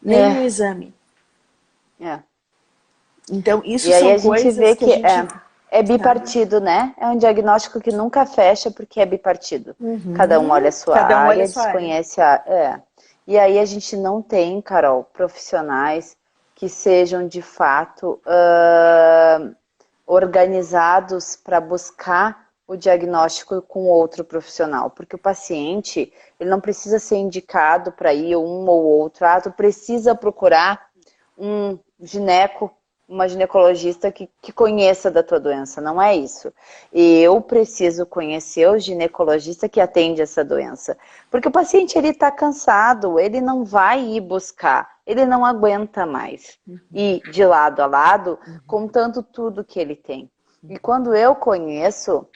Nenhum exame. É. Então, isso E aí são a gente coisas vê que a que gente... é bipartido, né? É um diagnóstico que nunca fecha porque é bipartido. Cada um olha a sua Cada um olha a área, sua área. desconhece a... E aí a gente não tem, Carol, profissionais que sejam de fato organizados para buscar o diagnóstico com outro profissional. Porque o paciente, ele não precisa ser indicado para ir um ou outro. Tu precisa procurar um gineco, uma ginecologista que conheça da tua doença, não é isso. Eu preciso conhecer o ginecologista que atende essa doença. Porque o paciente, ele está cansado, ele não vai ir buscar, ele não aguenta mais ir de lado a lado contando tudo que ele tem. E quando eu conheço,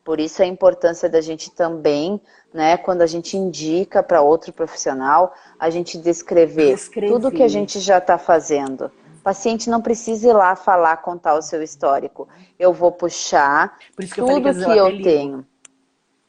por isso a importância da gente também, né, quando a gente indica para outro profissional, a gente descrever tudo que a gente já está fazendo. O paciente não precisa ir lá falar, contar o seu histórico. Eu vou puxar Por isso que eu falei que tudo às vezes que eu até eu ligo. tenho.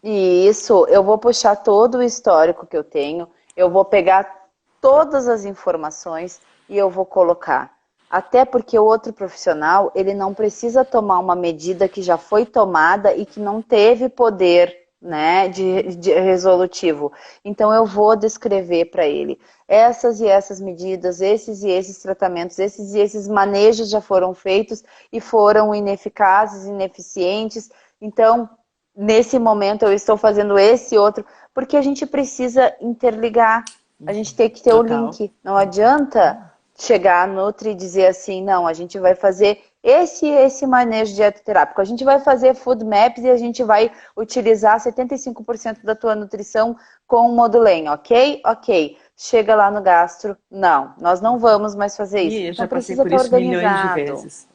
E isso, eu vou puxar todo o histórico que eu tenho, eu vou pegar todas as informações e eu vou colocar. Até porque o outro profissional, ele não precisa tomar uma medida que já foi tomada e que não teve poder, né, de resolutivo. Então eu vou descrever para ele essas e essas medidas, esses e esses tratamentos, esses e esses manejos já foram feitos e foram ineficazes, ineficientes. Então, nesse momento eu estou fazendo esse outro, porque a gente precisa interligar, a gente tem que ter o Total. link. Não adianta chegar a Nutri e dizer assim, não, a gente vai fazer esse manejo dietoterápico, a gente vai fazer food maps e a gente vai utilizar 75% da tua nutrição com o Modulem, ok? Ok. Chega lá no gastro, não, nós não vamos mais fazer isso. E Então já passei precisa por estar isso milhões de organizado. vezes.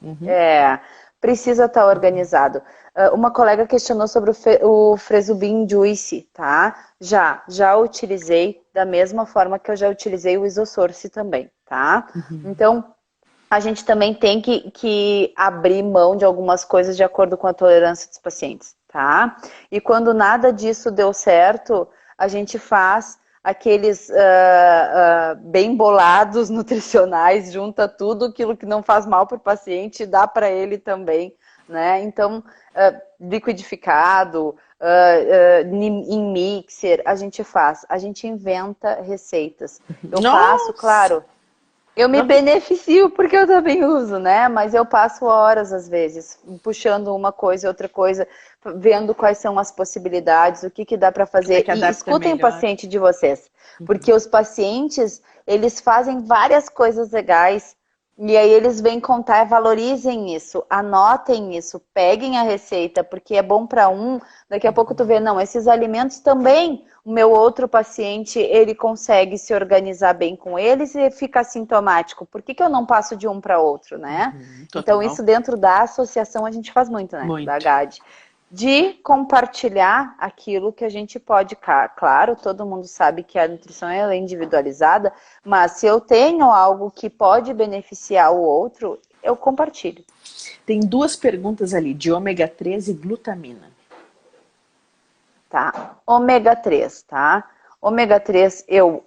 Precisa estar organizado. Uma colega questionou sobre o Fresubin Juice, tá? Já utilizei da mesma forma que eu já utilizei o Isosource também, tá? Então, a gente também tem que abrir mão de algumas coisas de acordo com a tolerância dos pacientes, tá? E quando nada disso deu certo, a gente faz aqueles bem bolados nutricionais, junta tudo aquilo que não faz mal para o paciente e dá para ele também, né? Então, liquidificado, em mixer, a gente inventa receitas. Eu passo, Nossa! claro, eu me beneficio porque eu também uso, né? Mas eu passo horas, às vezes, puxando uma coisa e outra coisa, vendo quais são as possibilidades, o que dá para Como é fazer. que E adapta escutem o melhor? paciente de vocês, porque os pacientes, eles fazem várias coisas legais e aí eles vêm contar, valorizem isso, anotem isso, peguem a receita, porque é bom para um, daqui a pouco tu vê, não, esses alimentos também, o meu outro paciente, ele consegue se organizar bem com eles e fica assintomático. Por que eu não passo de um para outro, né? Então Total. isso dentro da associação a gente faz muito, né? Da Muito. GAD. De compartilhar aquilo que a gente pode. Claro, todo mundo sabe que a nutrição é individualizada, mas se eu tenho algo que pode beneficiar o outro, eu compartilho. Tem duas perguntas ali, de ômega 3 e glutamina. Tá? Ômega 3, tá? Ômega 3 eu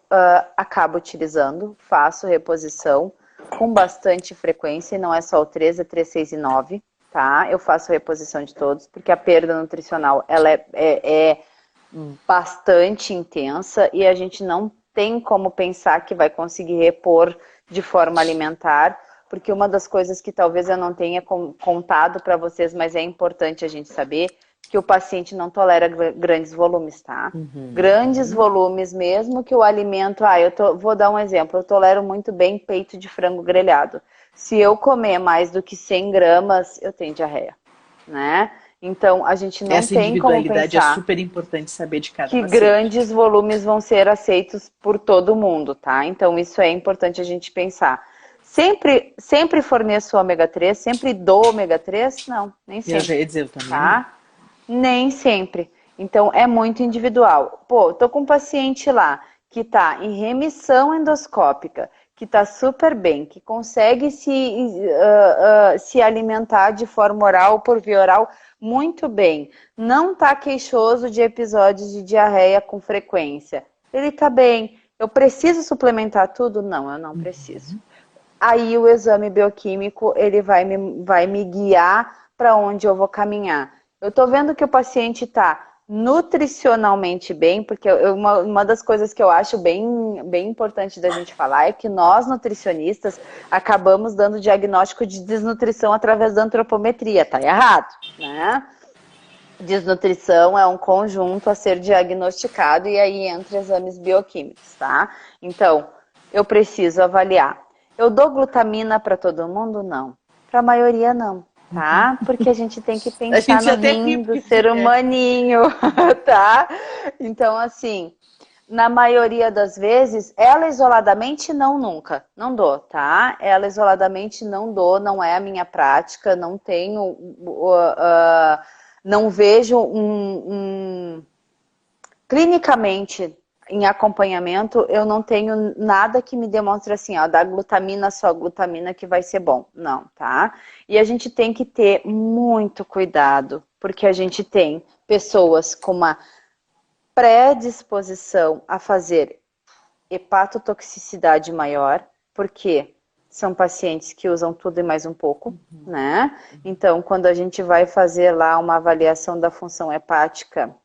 acabo utilizando, faço reposição com bastante frequência, e não é só o 3, é 3, 6 e 9. Tá? Eu faço reposição de todos, porque a perda nutricional ela é bastante intensa e a gente não tem como pensar que vai conseguir repor de forma alimentar, porque uma das coisas que talvez eu não tenha contado para vocês, mas é importante a gente saber, que o paciente não tolera grandes volumes, tá? Grandes volumes, mesmo que o alimento... vou dar um exemplo, eu tolero muito bem peito de frango grelhado. Se eu comer mais do que 100 gramas, eu tenho diarreia, né? Então, a gente não Essa tem como individualidade é pensar super importante saber de cada que paciente. grandes volumes vão ser aceitos por todo mundo, tá? Então, isso é importante a gente pensar. Sempre forneço ômega 3, sempre dou ômega 3? Não, nem Eu já sempre, ia dizer, eu também não. tá? Nem sempre. Então, é muito individual. Pô, tô com um paciente lá que tá em remissão endoscópica, que tá super bem, que consegue se alimentar de forma oral por via oral muito bem, não tá queixoso de episódios de diarreia com frequência. Ele tá bem. Eu preciso suplementar tudo? Não, eu não preciso. Aí o exame bioquímico ele vai me guiar para onde eu vou caminhar. Eu estou vendo que o paciente está nutricionalmente bem, porque uma das coisas que eu acho bem importante da gente falar é que nós, nutricionistas, acabamos dando diagnóstico de desnutrição através da antropometria. Tá errado, né? Desnutrição é um conjunto a ser diagnosticado e aí entra exames bioquímicos, tá? Então, eu preciso avaliar. Eu dou glutamina para todo mundo? Não. Para a maioria, não, tá? Porque a gente tem que A pensar gente no até ri rim do porque ser humaninho, tá? Então, assim, na maioria das vezes, ela isoladamente não nunca. Não dou, tá? Ela isoladamente não dou, não é a minha prática, não tenho... não vejo clinicamente em acompanhamento, eu não tenho nada que me demonstre assim, ó, da glutamina, só glutamina que vai ser bom. Não, tá? E a gente tem que ter muito cuidado, porque a gente tem pessoas com uma predisposição a fazer hepatotoxicidade maior, porque são pacientes que usam tudo e mais um pouco, né? Então, quando a gente vai fazer lá uma avaliação da função hepática,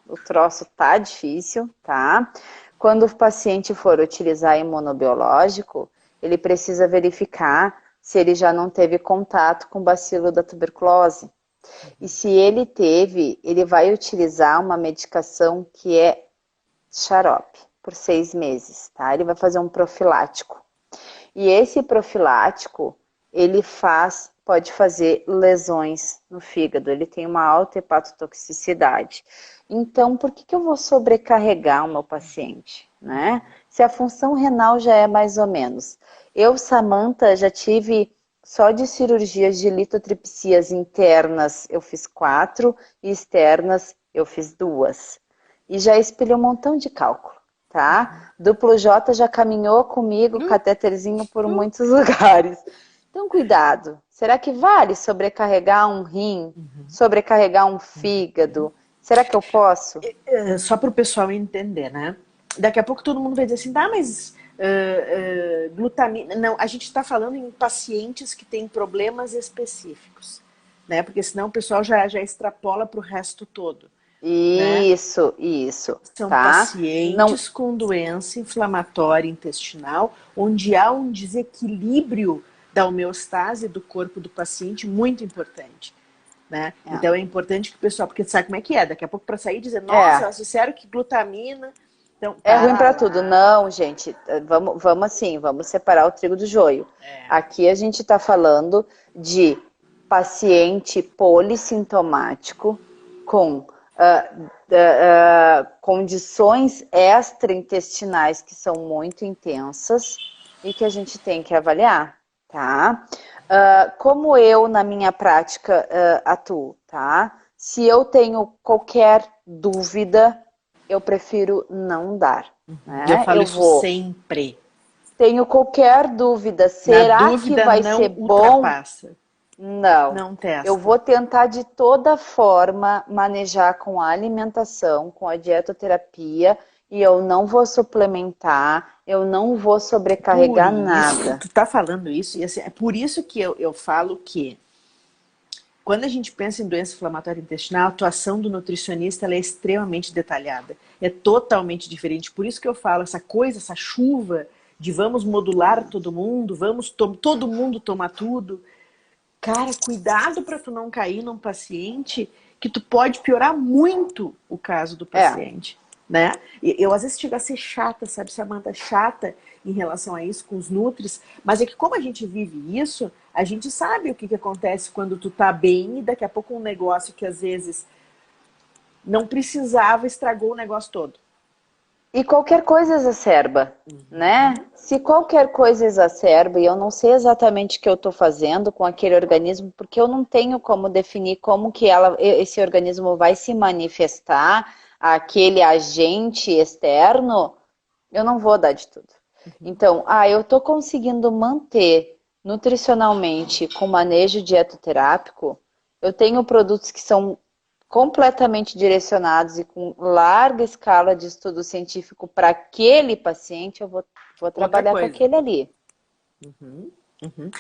o troço tá difícil, tá? Quando o paciente for utilizar imunobiológico, ele precisa verificar se ele já não teve contato com o bacilo da tuberculose. E se ele teve, ele vai utilizar uma medicação que é xarope por 6 meses, tá? Ele vai fazer um profilático. E esse profilático, ele pode fazer lesões no fígado, ele tem uma alta hepatotoxicidade. Então, por que eu vou sobrecarregar o meu paciente, né? Se a função renal já é mais ou menos. Eu, Samantha, já tive só de cirurgias de litotripsias internas, eu fiz 4 e externas eu fiz 2. E já expeli um montão de cálculo, tá? Duplo J já caminhou comigo, catéterzinho por muitos lugares. Então, cuidado. Será que vale sobrecarregar um rim? Sobrecarregar um fígado? Será que eu posso? Só para o pessoal entender, né? Daqui a pouco todo mundo vai dizer assim, mas glutamina... Não, a gente está falando em pacientes que têm problemas específicos, né? Porque senão o pessoal já extrapola para o resto todo. Isso, São tá? pacientes com doença inflamatória intestinal, onde há um desequilíbrio da homeostase do corpo do paciente muito importante. Né? Então é importante que o pessoal, porque sabe como é que é, daqui a pouco para sair e dizer, nossa, elas disseram que glutamina... Então, é ruim para tudo. Não, gente, vamos separar o trigo do joio. Aqui a gente está falando de paciente polissintomático com condições extraintestinais que são muito intensas e que a gente tem que avaliar, tá? Como eu, na minha prática, atuo, tá? Se eu tenho qualquer dúvida, eu prefiro não dar. Né? Eu falo isso sempre. Tenho qualquer dúvida, será que vai ser bom? Não testa. Eu vou tentar de toda forma manejar com a alimentação, com a dietoterapia, e eu não vou suplementar, eu não vou sobrecarregar nada. Tu tá falando isso, e assim, é por isso que eu falo que quando a gente pensa em doença inflamatória intestinal, a atuação do nutricionista ela é extremamente detalhada. É totalmente diferente. Por isso que eu falo, essa coisa, essa chuva de vamos modular todo mundo, todo mundo tomar tudo. Cara, cuidado para tu não cair num paciente que tu pode piorar muito o caso do paciente. né? E eu às vezes chego a ser chata, sabe, Samanta, chata em relação a isso com os nutris, mas é que como a gente vive isso, a gente sabe o que que acontece quando tu tá bem e daqui a pouco um negócio que às vezes não precisava estragou o negócio todo. E qualquer coisa exacerba, né? Se qualquer coisa exacerba, e eu não sei exatamente o que eu estou fazendo com aquele organismo, porque eu não tenho como definir como que esse organismo vai se manifestar, aquele agente externo, eu não vou dar de tudo. Então, eu estou conseguindo manter nutricionalmente com manejo dietoterápico, eu tenho produtos que são completamente direcionados e com larga escala de estudo científico para aquele paciente, eu vou trabalhar com aquele ali. Uhum, uhum.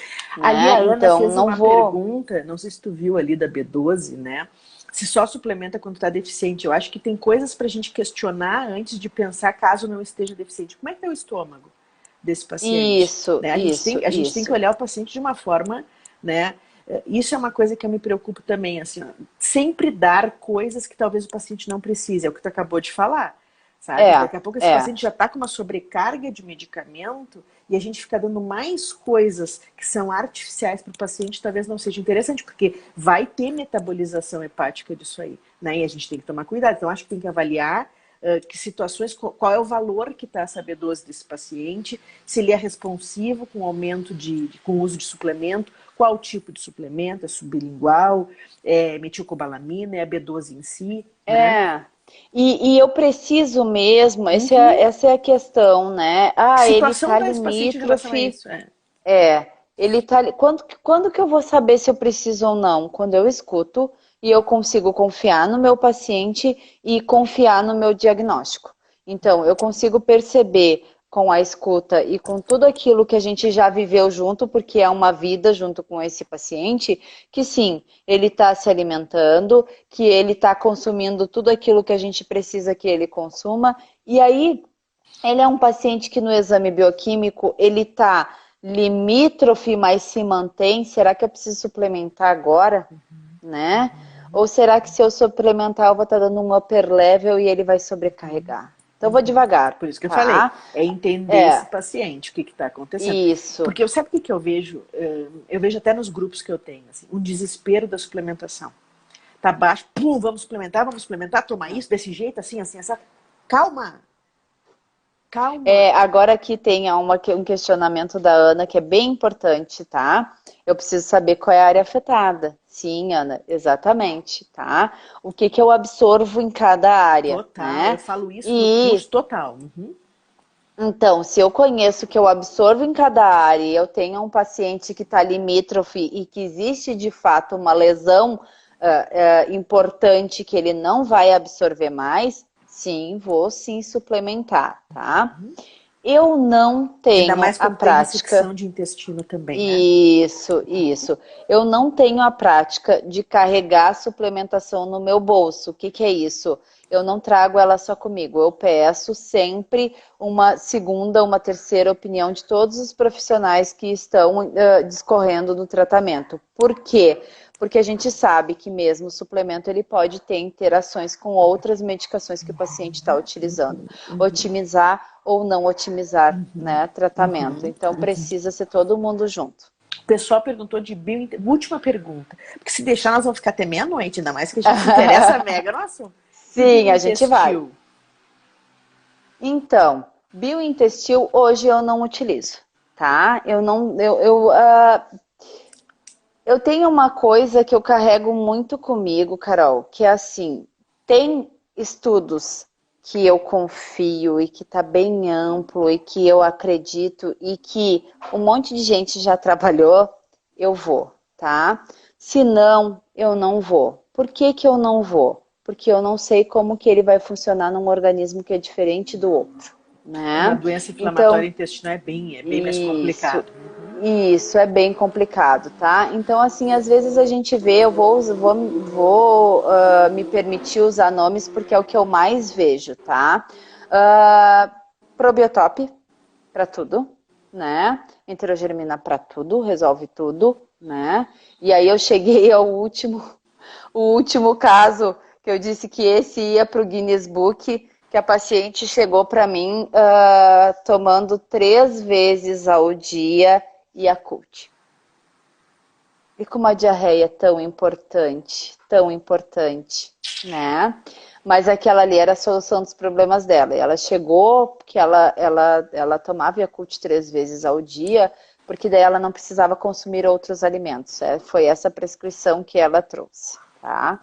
Ali a Né? Ana Então, fez não uma vou... pergunta, não sei se tu viu ali da B12, né? Se só suplementa quando está deficiente. Eu acho que tem coisas para a gente questionar antes de pensar caso não esteja deficiente. Como é que é o estômago desse paciente? Isso, Né? isso, A gente tem que isso. olhar o paciente de uma forma, né? Isso é uma coisa que eu me preocupo também, assim, ó, sempre dar coisas que talvez o paciente não precise, é o que tu acabou de falar, sabe? Daqui a pouco esse paciente já está com uma sobrecarga de medicamento e a gente fica dando mais coisas que são artificiais para o paciente, talvez não seja interessante, porque vai ter metabolização hepática disso aí, né? E a gente tem que tomar cuidado. Então, acho que tem que avaliar que situações, qual é o valor que está essa B12 desse paciente, se ele é responsivo com aumento com o uso de suplemento, qual tipo de suplemento, é sublingual, é metilcobalamina, é a B12 em si, né? E eu preciso mesmo, essa é a questão, né? Que Ele situação tá está esse paciente em relação a limítrofe, isso? ele tá... Quando que eu vou saber se eu preciso ou não? Quando eu escuto e eu consigo confiar no meu paciente e confiar no meu diagnóstico. Então, eu consigo perceber com a escuta e com tudo aquilo que a gente já viveu junto, porque é uma vida junto com esse paciente, que sim, ele está se alimentando, que ele está consumindo tudo aquilo que a gente precisa que ele consuma, e aí ele é um paciente que no exame bioquímico ele está limítrofe, mas se mantém. Será que eu preciso suplementar agora? Né? Ou será que se eu suplementar eu vou estar dando um upper level e ele vai sobrecarregar? Então eu vou devagar, Por isso que eu falei, tá? é entender esse paciente, o que está acontecendo. Isso. Porque sabe o que eu vejo? Eu vejo até nos grupos que eu tenho, assim, um desespero da suplementação. Tá baixo, pum, vamos suplementar, tomar isso desse jeito, assim, assim, essa. Calma! Calma! Agora aqui tem um questionamento da Ana que é bem importante, tá? Eu preciso saber qual é a área afetada. Sim, Ana, exatamente, tá? O que que eu absorvo em cada área, Total, eu né? falo isso no E curso, total. Uhum. então, se eu conheço que eu absorvo em cada área e eu tenho um paciente que está limítrofe e que existe de fato uma lesão importante que ele não vai absorver mais, sim, vou sim suplementar, tá? Eu não Ainda tenho mais a quando tem prática. ressecção de intestino também, né? Isso. Eu não tenho a prática de carregar a suplementação no meu bolso. O que que é isso? Eu não trago ela só comigo. Eu peço sempre uma segunda, uma terceira opinião de todos os profissionais que estão discorrendo do tratamento. Por quê? Porque a gente sabe que mesmo o suplemento ele pode ter interações com outras medicações que o paciente está utilizando. Otimizar ou não otimizar, né, tratamento. Então precisa ser todo mundo junto. O pessoal perguntou de última pergunta. Porque se deixar, nós vamos ficar até meia-noite, ainda mais que a gente se interessa mega no assunto. Sim, a gente vai. Então, biointestil hoje eu não utilizo, tá? Eu tenho uma coisa que eu carrego muito comigo, Carol, que é assim, tem estudos que eu confio e que está bem amplo e que eu acredito e que um monte de gente já trabalhou, eu vou, tá? Se não, eu não vou. Por que que eu não vou? Porque eu não sei como que ele vai funcionar num organismo que é diferente do outro, Uma né? doença inflamatória Então, intestinal é bem mais isso, complicado. isso é bem complicado, tá? Então, assim, às vezes a gente vê, eu vou me permitir usar nomes porque é o que eu mais vejo, tá? Probiotop para tudo, né? Enterogermina para tudo, resolve tudo, né? E aí eu cheguei ao o último caso que eu disse que esse ia para o Guinness Book, que que a paciente chegou para mim tomando 3 vezes ao dia Yakult. E com uma diarreia tão importante, né? Mas aquela ali era a solução dos problemas dela. E ela chegou, porque ela tomava Yakult 3 vezes ao dia, porque daí ela não precisava consumir outros alimentos. Foi essa prescrição que ela trouxe, tá?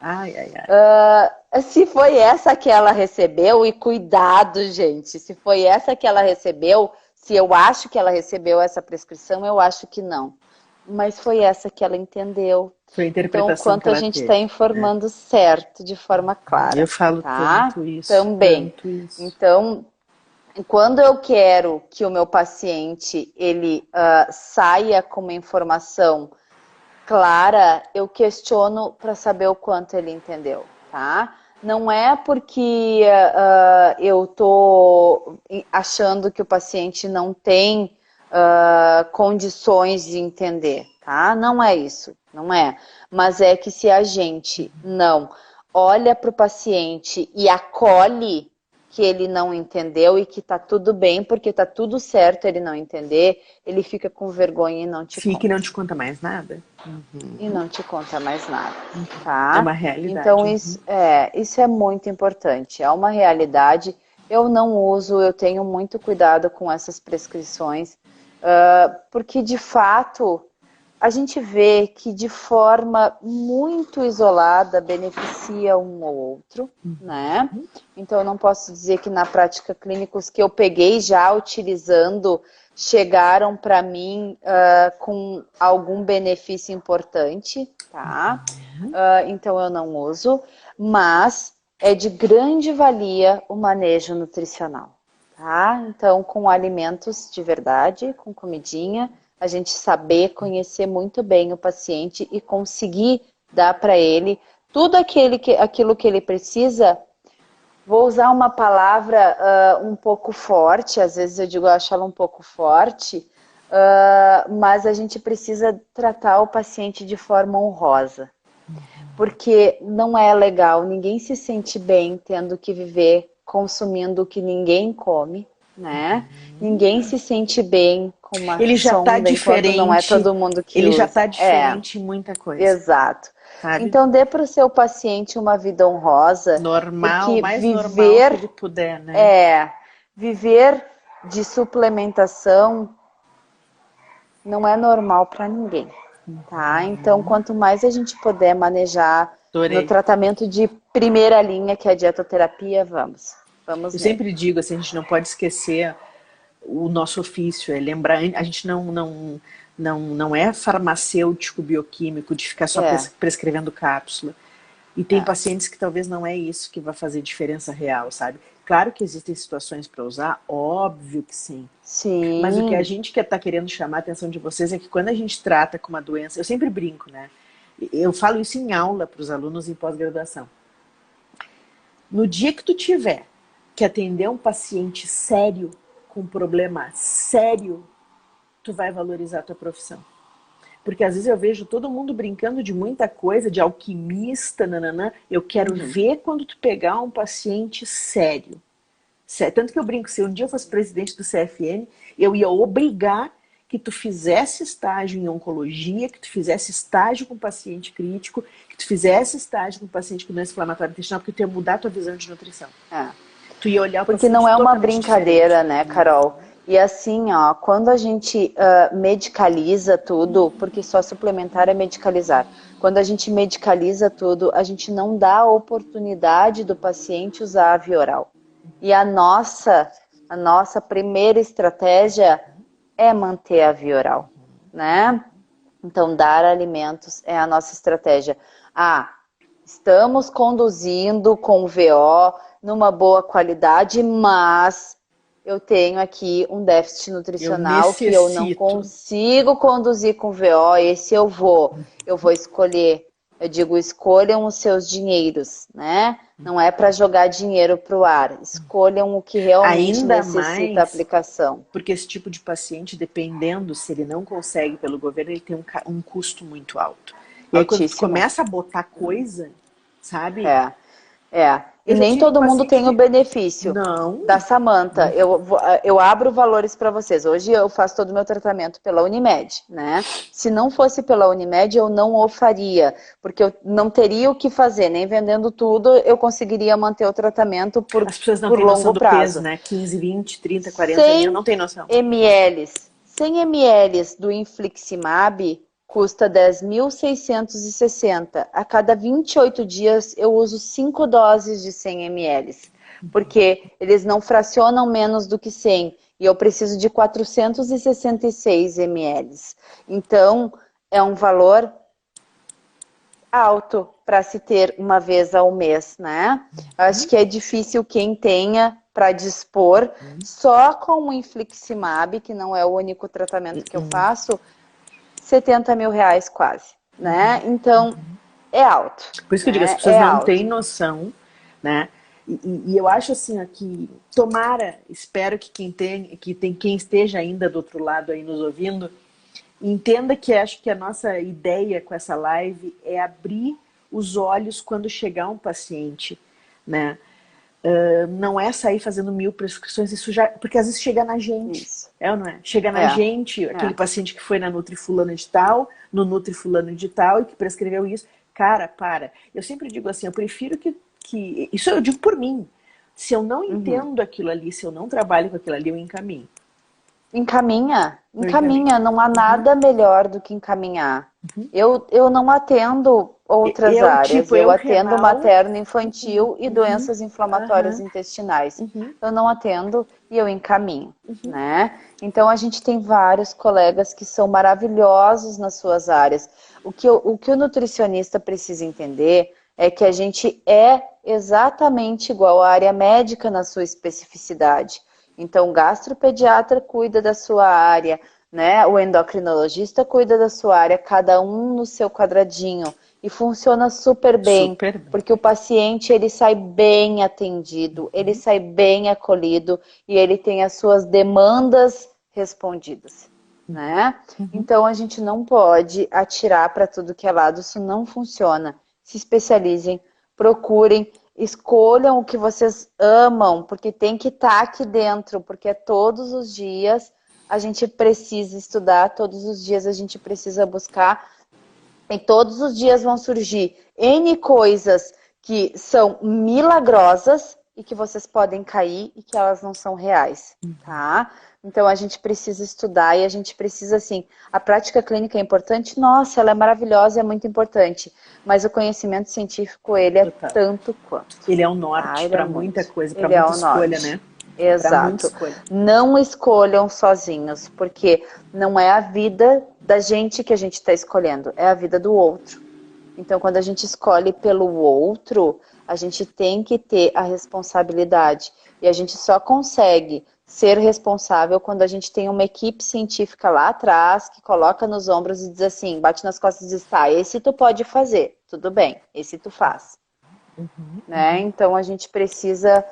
Se foi essa que ela recebeu, e cuidado, gente, se foi essa que ela recebeu, se eu acho que ela recebeu essa prescrição, eu acho que não. Mas foi essa que ela entendeu. Foi a interpretação então, quanto que ela a gente teve, está informando certo, de forma clara. Eu falo tanto isso. Também. Tanto isso. Então, quando eu quero que o meu paciente ele saia com uma informação clara, eu questiono para saber o quanto ele entendeu, tá? Não é porque eu estou achando que o paciente não tem condições de entender, tá? Não é isso, não é. Mas é que se a gente não olha para o paciente e acolhe que ele não entendeu e que tá tudo bem, porque tá tudo certo ele não entender, ele fica com vergonha e não te conta. Fica e não te conta mais nada. E não te conta mais nada, tá? É uma realidade. Então isso é muito importante, é uma realidade. Eu não uso, eu tenho muito cuidado com essas prescrições, porque de fato a gente vê que de forma muito isolada beneficia um ou outro, né? Então eu não posso dizer que na prática clínica os que eu peguei já utilizando chegaram para mim com algum benefício importante, tá? Então eu não uso, mas é de grande valia o manejo nutricional, tá? Então com alimentos de verdade, com comidinha, a gente saber conhecer muito bem o paciente e conseguir dar para ele tudo aquilo que ele precisa. Vou usar uma palavra um pouco forte, às vezes eu acho ela um pouco forte, mas a gente precisa tratar o paciente de forma honrosa. Porque não é legal, ninguém se sente bem tendo que viver consumindo o que ninguém come, né? Ninguém se sente bem com uma ele já sonda tá diferente, não é todo mundo que ele usa. já está diferente em muita coisa. Exato. Sabe? Então dê para o seu paciente uma vida honrosa. Normal, mais normal que ele puder, né? Viver de suplementação não é normal para ninguém, tá? Então quanto mais a gente puder manejar no tratamento de primeira linha, que é a dietoterapia, vamos Eu sempre digo assim, a gente não pode esquecer o nosso ofício, é lembrar, a gente não é farmacêutico bioquímico de ficar só prescrevendo cápsula. E tem pacientes que talvez não é isso que vai fazer diferença real, sabe? Claro que existem situações para usar, óbvio que sim. Sim. Mas o que a gente está querendo chamar a atenção de vocês é que quando a gente trata com uma doença, eu sempre brinco, né? Eu falo isso em aula para os alunos em pós-graduação. No dia que tu tiver que atender um paciente sério, com um problema sério, tu vai valorizar a tua profissão. Porque às vezes eu vejo todo mundo brincando de muita coisa, de alquimista, nananã. Eu quero ver quando tu pegar um paciente sério. Tanto que eu brinco, se um dia eu fosse presidente do CFN, eu ia obrigar que tu fizesse estágio em oncologia, que tu fizesse estágio com paciente crítico, que tu fizesse estágio com paciente com doença inflamatória intestinal, porque tu ia mudar a tua visão de nutrição. Tu ia olhar o porque não é uma brincadeira, né, Carol? E assim, ó, quando a gente medicaliza tudo, porque só suplementar é medicalizar. Quando a gente medicaliza tudo, a gente não dá a oportunidade do paciente usar a via oral. E a nossa primeira estratégia é manter a via oral, né? Então, dar alimentos é a nossa estratégia. Estamos conduzindo com VO numa boa qualidade, mas eu tenho aqui um déficit nutricional que eu não consigo conduzir com VO, esse eu vou escolher. Eu digo, escolham os seus dinheiros, né? Não é para jogar dinheiro para o ar. Escolham o que realmente necessita aplicação. Porque esse tipo de paciente, dependendo se ele não consegue pelo governo, ele tem um custo muito alto. E aí quando tu começa a botar coisa, sabe? E nem todo mundo tem o benefício não. da Samantha. Eu abro valores para vocês. Hoje eu faço todo o meu tratamento pela Unimed, né? Se não fosse pela Unimed, eu não o faria, porque eu não teria o que fazer, nem vendendo tudo, eu conseguiria manter o tratamento por, As pessoas não por têm noção longo do prazo. peso, né? 15, 20, 30, 40 mil, não tem noção. 100 ml do Infliximab custa 10.660. A cada 28 dias eu uso 5 doses de 100 ml, porque eles não fracionam menos do que 100 e eu preciso de 466 ml. Então, é um valor alto para se ter uma vez ao mês, né? Acho que é difícil quem tenha para dispor só com o Infliximab, que não é o único tratamento que eu faço, 70 mil reais quase, né? Então, é alto. Por isso que eu digo, as pessoas não têm noção, né? E eu acho assim, aqui, tomara, espero que quem esteja ainda do outro lado aí nos ouvindo, entenda que acho que a nossa ideia com essa live é abrir os olhos quando chegar um paciente, né? Não é sair fazendo 1000 prescrições, isso já, porque às vezes chega na gente, ou não é? Chega na gente, aquele paciente que foi na Nutri fulano de tal, no Nutri fulano de tal e que prescreveu isso. Cara, para. Eu sempre digo assim, eu prefiro que isso eu digo por mim. Se eu não entendo aquilo ali, se eu não trabalho com aquilo ali, eu encaminho. Encaminha, não há nada melhor do que encaminhar. Eu não atendo outras áreas, eu atendo materno, infantil e doenças inflamatórias intestinais. Eu não atendo e eu encaminho, né? Então a gente tem vários colegas que são maravilhosos nas suas áreas. O que o nutricionista precisa entender é que a gente é exatamente igual à área médica na sua especificidade. Então, o gastropediatra cuida da sua área, né? O endocrinologista cuida da sua área, cada um no seu quadradinho. E funciona super bem, porque o paciente ele sai bem atendido, ele sai bem acolhido e ele tem as suas demandas respondidas, né? Então, a gente não pode atirar para tudo que é lado, isso não funciona. Se especializem, procurem, escolham o que vocês amam, porque tem que estar aqui dentro, porque todos os dias a gente precisa estudar, todos os dias a gente precisa buscar, e todos os dias vão surgir N coisas que são milagrosas e que vocês podem cair e que elas não são reais, tá? Então a gente precisa estudar e a gente precisa, assim, a prática clínica é importante? Nossa, ela é maravilhosa e é muito importante, mas o conhecimento científico, ele é tanto quanto. Ele é o norte para muita coisa, para muita escolha, né? Exato. Não escolham sozinhos, porque não é a vida da gente que a gente está escolhendo, é a vida do outro. Então, quando a gente escolhe pelo outro, a gente tem que ter a responsabilidade. E a gente só consegue ser responsável quando a gente tem uma equipe científica lá atrás que coloca nos ombros e diz assim, bate nas costas e diz, tá, esse tu pode fazer, tudo bem, esse tu faz. Né? Então, a gente precisa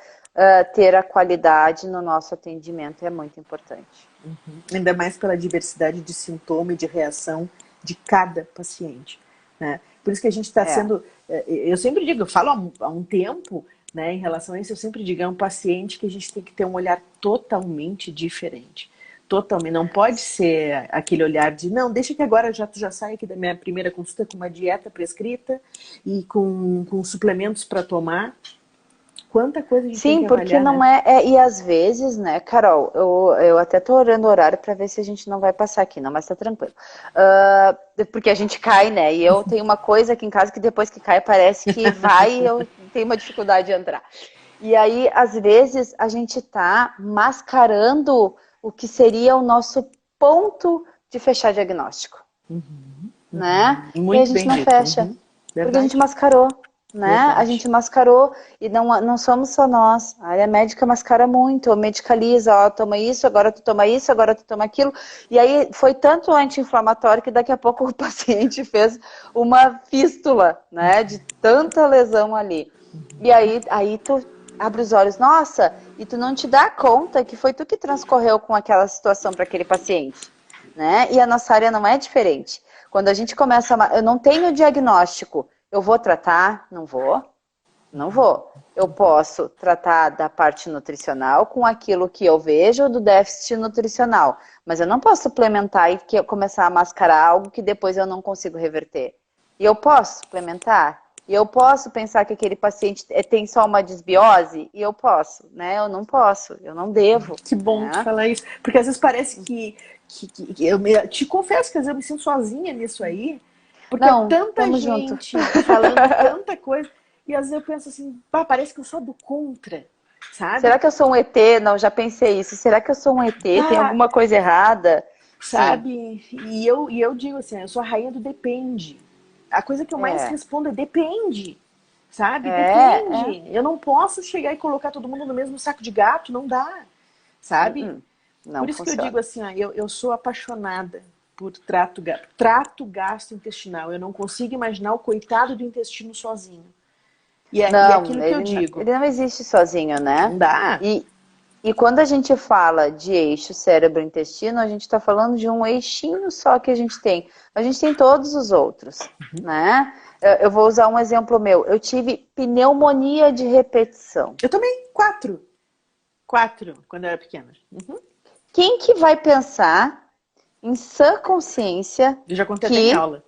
ter a qualidade no nosso atendimento, é muito importante. Ainda mais pela diversidade de sintoma e de reação de cada paciente, né? Por isso que a gente está sendo... Eu sempre digo, eu falo há um tempo, né, em relação a isso, eu sempre digo, é um paciente que a gente tem que ter um olhar totalmente diferente. Totalmente. Não pode ser aquele olhar de, não, deixa que agora tu já sai aqui da minha primeira consulta com uma dieta prescrita e com suplementos para tomar. Quanta coisa a gente tem que avaliar, porque não é... E às vezes, né, Carol, eu até tô olhando o horário para ver se a gente não vai passar aqui, não, mas tá tranquilo. Porque a gente cai, né? E eu tenho uma coisa aqui em casa que depois que cai parece que vai e eu tenho uma dificuldade de entrar. E aí, às vezes, a gente tá mascarando o que seria o nosso ponto de fechar diagnóstico. Né? Muito e a gente não dito. fecha, porque a gente mascarou. Né? A gente mascarou e não somos só nós. A área médica mascara muito, medicaliza, ó, toma isso, agora tu toma aquilo. E aí foi tanto anti-inflamatório que daqui a pouco o paciente fez uma fístula, né? De tanta lesão ali. E aí tu abre os olhos, nossa, e tu não te dá conta que foi tu que transcorreu com aquela situação para aquele paciente. Né? E a nossa área não é diferente. Quando a gente começa, eu não tenho diagnóstico, eu vou tratar? Não vou. Não vou. Eu posso tratar da parte nutricional com aquilo que eu vejo do déficit nutricional, mas eu não posso suplementar e começar a mascarar algo que depois eu não consigo reverter. E eu posso suplementar? E eu posso pensar que aquele paciente tem só uma desbiose? E eu posso, né? Eu não posso, eu não devo. Que bom né? tu falar isso, porque às vezes parece que te confesso que às vezes eu me sinto sozinha nisso aí, porque é Não, tanta tamo junto. gente falando tanta coisa, e às vezes eu penso assim, parece que eu sou do contra, sabe? Será que eu sou um ET? Não, já pensei isso. Será que eu sou um ET? Tem alguma coisa errada? Sabe? E eu digo assim, eu sou a rainha do depende. A coisa que eu mais respondo é depende. Sabe? Depende. Eu não posso chegar e colocar todo mundo no mesmo saco de gato, não dá. Sabe? Não Por isso funciona. que eu digo assim, eu sou apaixonada por trato gastrointestinal. Eu não consigo imaginar o coitado do intestino sozinho. E é Não, aquilo que eu digo. ele não existe sozinho, né? Não dá. E quando a gente fala de eixo cérebro-intestino, a gente está falando de um eixinho só que a gente tem. A gente tem todos os outros, né? Eu vou usar um exemplo meu. Eu tive pneumonia de repetição. Eu também, 4. 4, quando eu era pequena. Quem que vai pensar, em sã consciência, Eu já contei até em aula.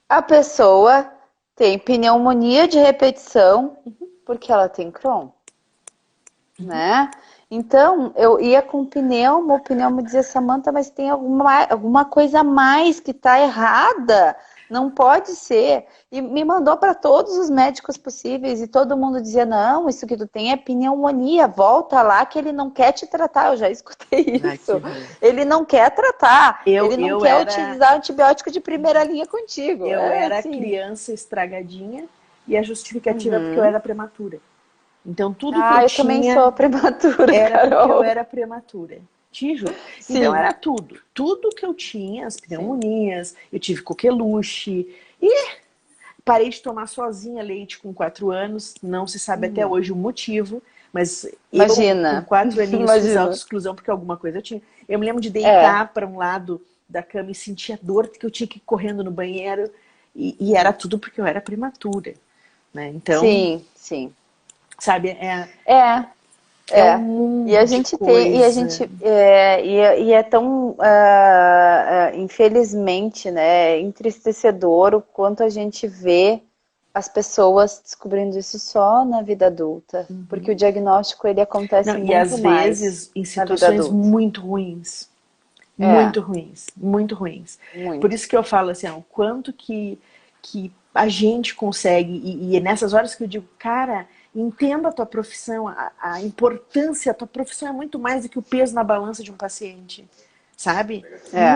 a pessoa tem pneumonia de repetição porque ela tem Crohn? Né? Então, eu ia com o pneumo dizia, Samantha, mas tem alguma coisa a mais que está errada, não pode ser. E me mandou para todos os médicos possíveis e todo mundo dizia, não, isso que tu tem é pneumonia, volta lá que ele não quer te tratar, eu já escutei isso. Ele não quer tratar, ele não quer utilizar antibiótico de primeira linha contigo. Eu era assim. criança estragadinha e a justificativa é porque eu era prematura. Então tudo que eu tinha também sou prematura, era Carol. porque eu era prematura. Te juro. Então era tudo. Tudo que eu tinha, as pneumonias, eu tive coqueluche e parei de tomar sozinha leite com 4 anos. Não se sabe até hoje o motivo, mas Imagina. eu com 4 aninhos fiz autoexclusão porque alguma coisa eu tinha. Eu me lembro de deitar para um lado da cama e sentir a dor que eu tinha que ir correndo no banheiro e era tudo porque eu era prematura. Né? Então, sim. Sabe, um mundo e a gente de coisa. E é tão infelizmente, né, entristecedor o quanto a gente vê as pessoas descobrindo isso só na vida adulta, porque o diagnóstico ele acontece muito mais. E às vezes em situações muito ruins. Muito ruins. Por isso que eu falo assim, o quanto que a gente consegue, e é nessas horas que eu digo, cara, entenda a tua profissão, a importância, a tua profissão é muito mais do que o peso na balança de um paciente, sabe?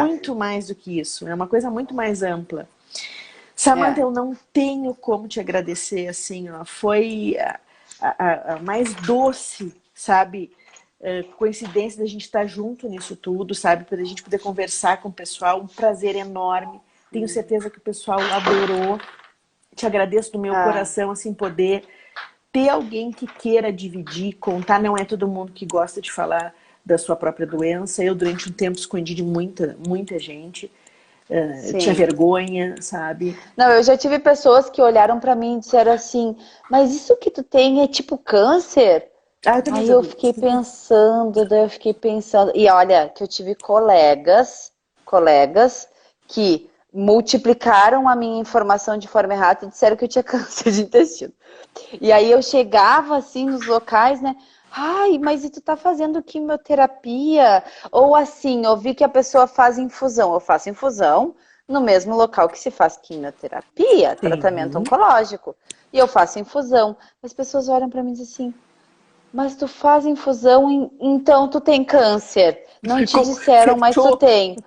Muito mais do que isso, é uma coisa muito mais ampla. Samantha, eu não tenho como te agradecer, assim, ó, foi a mais doce, sabe, coincidência da gente estar junto nisso tudo, sabe, para a gente poder conversar com o pessoal, um prazer enorme, tenho certeza que o pessoal adorou, te agradeço do meu coração, assim, poder ter alguém que queira dividir, contar. Não é todo mundo que gosta de falar da sua própria doença. Eu, durante um tempo, escondi de muita gente. Tinha vergonha, sabe? Não, eu já tive pessoas que olharam pra mim e disseram assim, mas isso que tu tem é tipo câncer? Aí eu fiquei pensando, e olha, que eu tive colegas que multiplicaram a minha informação de forma errada e disseram que eu tinha câncer de intestino. E aí eu chegava assim nos locais, né? Ai, mas e tu tá fazendo quimioterapia? Ou assim, eu vi que a pessoa faz infusão. Eu faço infusão no mesmo local que se faz quimioterapia, tratamento oncológico. E eu faço infusão. As pessoas olham pra mim e dizem assim, mas tu faz infusão, então tu tem câncer. Não te disseram, mas tu tem.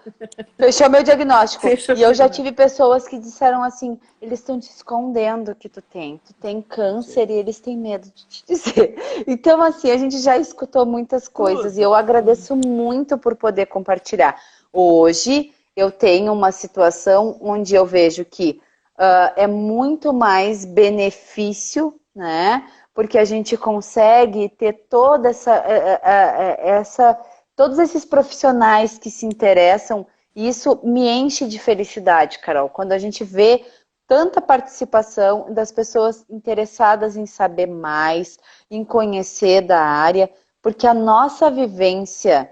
Fechou meu diagnóstico. E eu já tive pessoas que disseram assim, eles estão te escondendo que tu tem. Tu tem câncer e eles têm medo de te dizer. Então, assim, a gente já escutou muitas coisas e eu agradeço muito por poder compartilhar. Hoje, eu tenho uma situação onde eu vejo que é muito mais benefício, né? Porque a gente consegue ter toda todos esses profissionais que se interessam, e isso me enche de felicidade, Carol. Quando a gente vê tanta participação das pessoas interessadas em saber mais, em conhecer da área, porque a nossa vivência,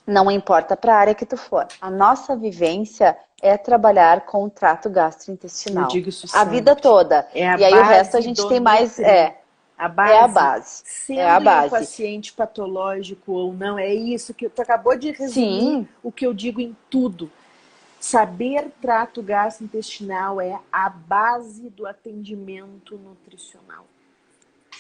não importa para a área que tu for, a nossa vivência é trabalhar com o trato Eu gastrointestinal. digo isso A sempre. vida toda. É a E aí o resto a base gente do tem mais... Nutri. A É a base, base. É a sendo ele um base. paciente patológico ou não, é isso que tu acabou de resumir. Sim. O que eu digo em tudo. Saber trato gastrointestinal é a base do atendimento nutricional,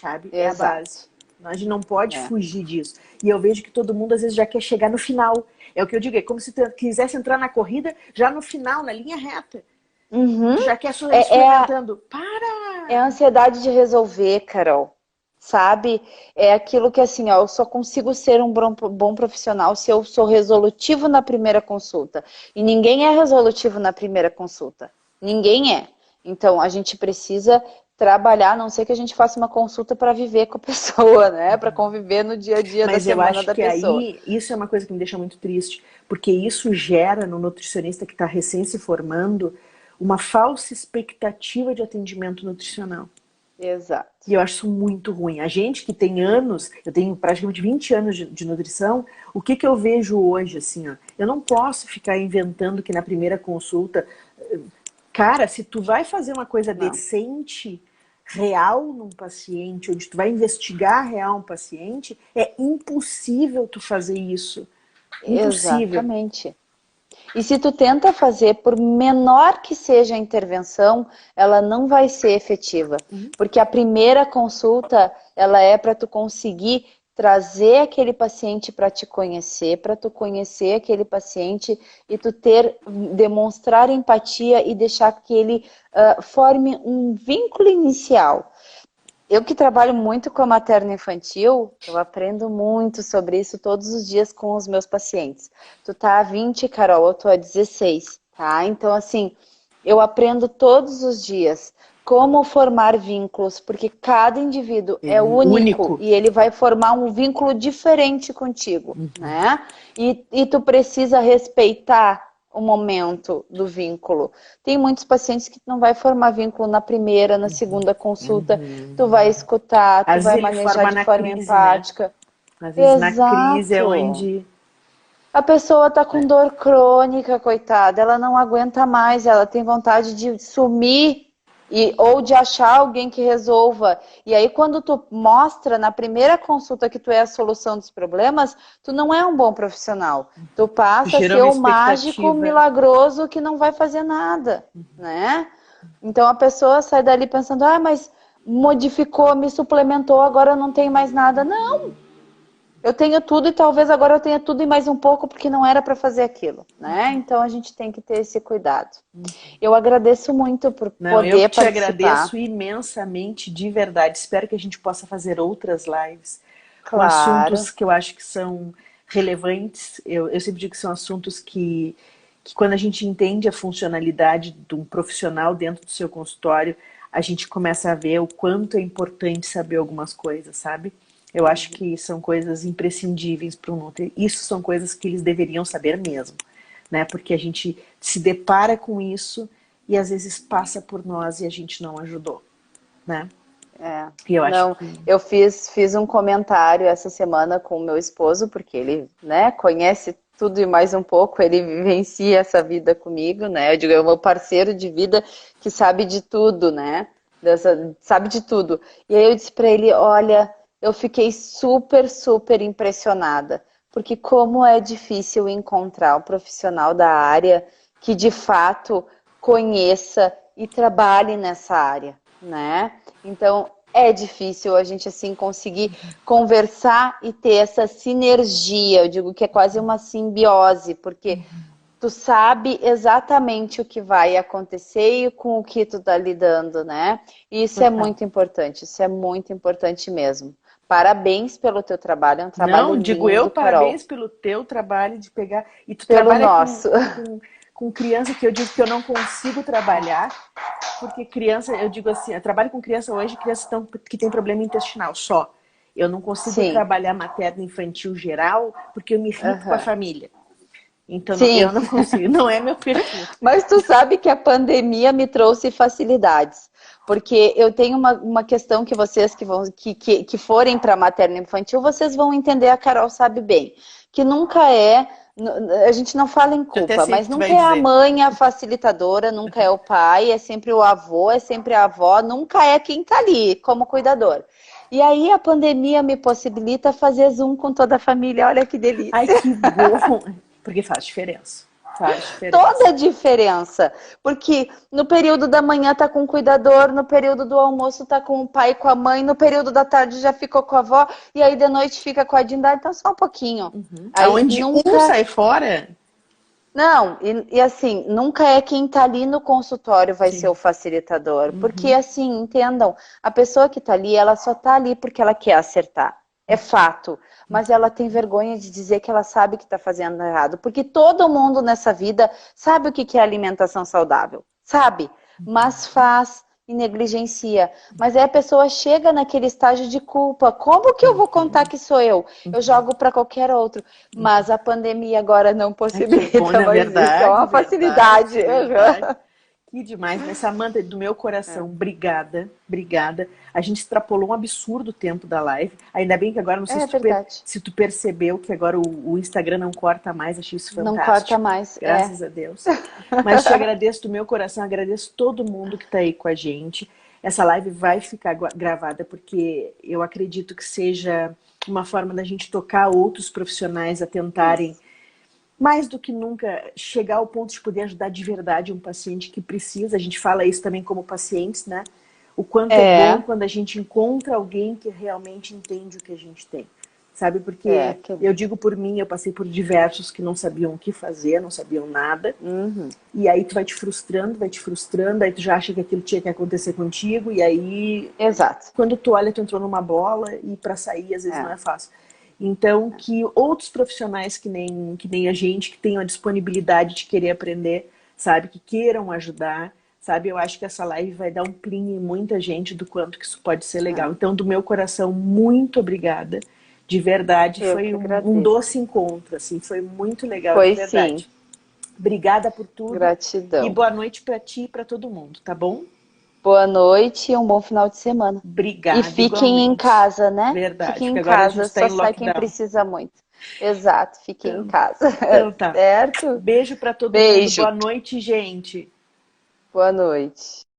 sabe? É a Exato. base. A gente não pode É. fugir disso. E eu vejo que todo mundo às vezes já quer chegar no final. É o que eu digo, é como se tu quisesse entrar na corrida já no final, na linha reta. Uhum. Tu já quer É suplementando. Para! a ansiedade de resolver, Carol. Sabe? É aquilo que assim, ó, eu só consigo ser um bom profissional se eu sou resolutivo na primeira consulta. E ninguém é resolutivo na primeira consulta. Ninguém é. Então, a gente precisa trabalhar, a não ser que a gente faça uma consulta para viver com a pessoa, né? Para conviver no dia a dia da Mas eu semana acho da que pessoa. aí, isso é uma coisa que me deixa muito triste, porque isso gera no nutricionista que está recém se formando uma falsa expectativa de atendimento nutricional. Exato. E eu acho isso muito ruim. A gente que tem anos, eu tenho praticamente 20 anos de nutrição, o que, que eu vejo hoje, assim, ó, eu não posso ficar inventando que na primeira consulta, cara, se tu vai fazer uma coisa Não. decente, real num paciente, onde tu vai investigar real um paciente, é impossível tu fazer isso. Impossível. Exatamente. E se tu tenta fazer, por menor que seja a intervenção, ela não vai ser efetiva. Porque a primeira consulta, ela é para tu conseguir trazer aquele paciente para te conhecer, para tu conhecer aquele paciente e tu demonstrar empatia e deixar que ele forme um vínculo inicial. Eu que trabalho muito com a materno-infantil, eu aprendo muito sobre isso todos os dias com os meus pacientes. Tu tá há 20, Carol, eu tô há 16, tá? Então, assim, eu aprendo todos os dias como formar vínculos, porque cada indivíduo é único Único. e ele vai formar um vínculo diferente contigo, né? E tu precisa respeitar o momento do vínculo. Tem muitos pacientes que não vai formar vínculo na primeira, na segunda consulta, tu vai escutar, tu Às vezes vai ele manejar forma de na forma crise, né? empática. Às vezes na crise é Exato. onde... A pessoa tá com dor crônica, coitada, ela não aguenta mais, ela tem vontade de sumir ou de achar alguém que resolva. E aí, quando tu mostra na primeira consulta que tu é a solução dos problemas, tu não é um bom profissional. Tu passa a Gerou ser uma o mágico expectativa. milagroso que não vai fazer nada, né? Então a pessoa sai dali pensando, ah, mas modificou, me suplementou, agora não tem mais nada. Não, eu tenho tudo e talvez agora eu tenha tudo e mais um pouco porque não era para fazer aquilo, né? Então a gente tem que ter esse cuidado. Eu agradeço muito por Não, eu que poder te agradeço participar. imensamente, de verdade. Espero que a gente possa fazer outras lives com assuntos Claro. que eu acho que são relevantes. Eu sempre digo que são assuntos que quando a gente entende a funcionalidade de um profissional dentro do seu consultório, a gente começa a ver o quanto é importante saber algumas coisas, sabe? Eu acho que são coisas imprescindíveis para o Nutri. Isso são coisas que eles deveriam saber mesmo, né? Porque a gente se depara com isso e às vezes passa por nós e a gente não ajudou, né? É. E eu acho Não, que... eu fiz um comentário essa semana com o meu esposo, porque ele, né, conhece tudo e mais um pouco, ele vivencia essa vida comigo, né? Eu digo, é o meu parceiro de vida que sabe de tudo, né? Sabe de tudo. E aí eu disse para ele, olha, eu fiquei super, super impressionada, porque como é difícil encontrar um profissional da área que de fato conheça e trabalhe nessa área, né? Então, é difícil a gente, assim, conseguir conversar e ter essa sinergia. Eu digo que é quase uma simbiose, porque tu sabe exatamente o que vai acontecer e com o que tu tá lidando, né? E Total. isso é muito importante mesmo. Parabéns pelo teu trabalho, é um trabalho Não, digo eu, lindo, Carol. parabéns pelo teu trabalho de pegar. E tu Pelo trabalha nosso. com criança que eu digo que eu não consigo trabalhar, porque criança, eu digo assim, eu trabalho com criança hoje, crianças que tem problema intestinal só. Eu não consigo Sim. trabalhar materno infantil geral, porque eu me irrito com a Aham. família. Então Sim. eu não consigo, não é meu perfil. Mas tu sabe que a pandemia me trouxe facilidades. Porque eu tenho uma questão que vocês que forem para materno infantil, vocês vão entender, a Carol sabe bem, que nunca é, a gente não fala em Eu até culpa, sei o mas que tu nunca vai é a dizer. mãe a facilitadora, nunca é o pai, é sempre o avô, é sempre a avó, nunca é quem tá ali como cuidador. E aí a pandemia me possibilita fazer Zoom com toda a família, olha que Ai, delícia. que bom! Porque faz diferença. Faz Toda diferença. a diferença. Porque no período da manhã tá com o cuidador, no período do almoço tá com o pai e com a mãe, no período da tarde já ficou com a avó, e aí de noite fica com a Dindar, então só um pouquinho. Aí Aonde um nunca. sai fora, Não, e assim, nunca é quem tá ali no consultório vai ser sim. o facilitador. Porque assim, entendam, a pessoa que tá ali, ela só tá ali porque ela quer acertar. É fato. Mas ela tem vergonha de dizer que ela sabe que está fazendo errado. Porque todo mundo nessa vida sabe o que é alimentação saudável. Sabe? Mas faz e negligencia. Mas aí a pessoa chega naquele estágio de culpa. Como que eu vou contar que sou eu? Eu jogo para qualquer outro. Mas a pandemia agora não Ai, que bom, possibilita na mais isso. É verdade, uma verdade, facilidade. verdade. Uhum. Que demais, mas Samantha, do meu coração, obrigada, obrigada. A gente extrapolou um absurdo o tempo da live. Ainda bem que agora, não sei É se verdade. se tu percebeu que agora o Instagram não corta mais, achei isso Não corta fantástico, mais. É. graças a Deus. Mas te agradeço do meu coração, agradeço todo mundo que está aí com a gente. Essa live vai ficar gravada porque eu acredito que seja uma forma da gente tocar outros profissionais a tentarem Isso. mais do que nunca, chegar ao ponto de poder ajudar de verdade um paciente que precisa. A gente fala isso também como pacientes, né? O quanto é bom É. quando a gente encontra alguém que realmente entende o que a gente tem. Sabe? É. Porque eu digo por mim, eu passei por diversos que não sabiam o que fazer, não sabiam nada. Uhum. E aí tu vai te frustrando, aí tu já acha que aquilo tinha que acontecer contigo, e aí Exato. quando tu olha, tu entrou numa bola e para sair às vezes não É. é fácil. Então, que outros profissionais que nem a gente, que tenham a disponibilidade de querer aprender, sabe, que queiram ajudar, sabe, eu acho que essa live vai dar um plim em muita gente do quanto que isso pode ser legal. É. Então, do meu coração, muito obrigada, de verdade, Eu foi que um agradeço. doce encontro, assim, foi muito legal, de Foi sim. verdade. Obrigada por tudo e Gratidão. boa noite para ti e para todo mundo, tá bom? Boa noite e um bom final de semana. E Obrigada, fiquem em igualmente. casa, né? Verdade, Fiquem porque em agora a gente casa, está só em sai quem lockdown. precisa muito. Exato, fiquem em Então, casa. então tá. Certo? Beijo para todo mundo. Beijo. Boa noite, gente. Boa noite.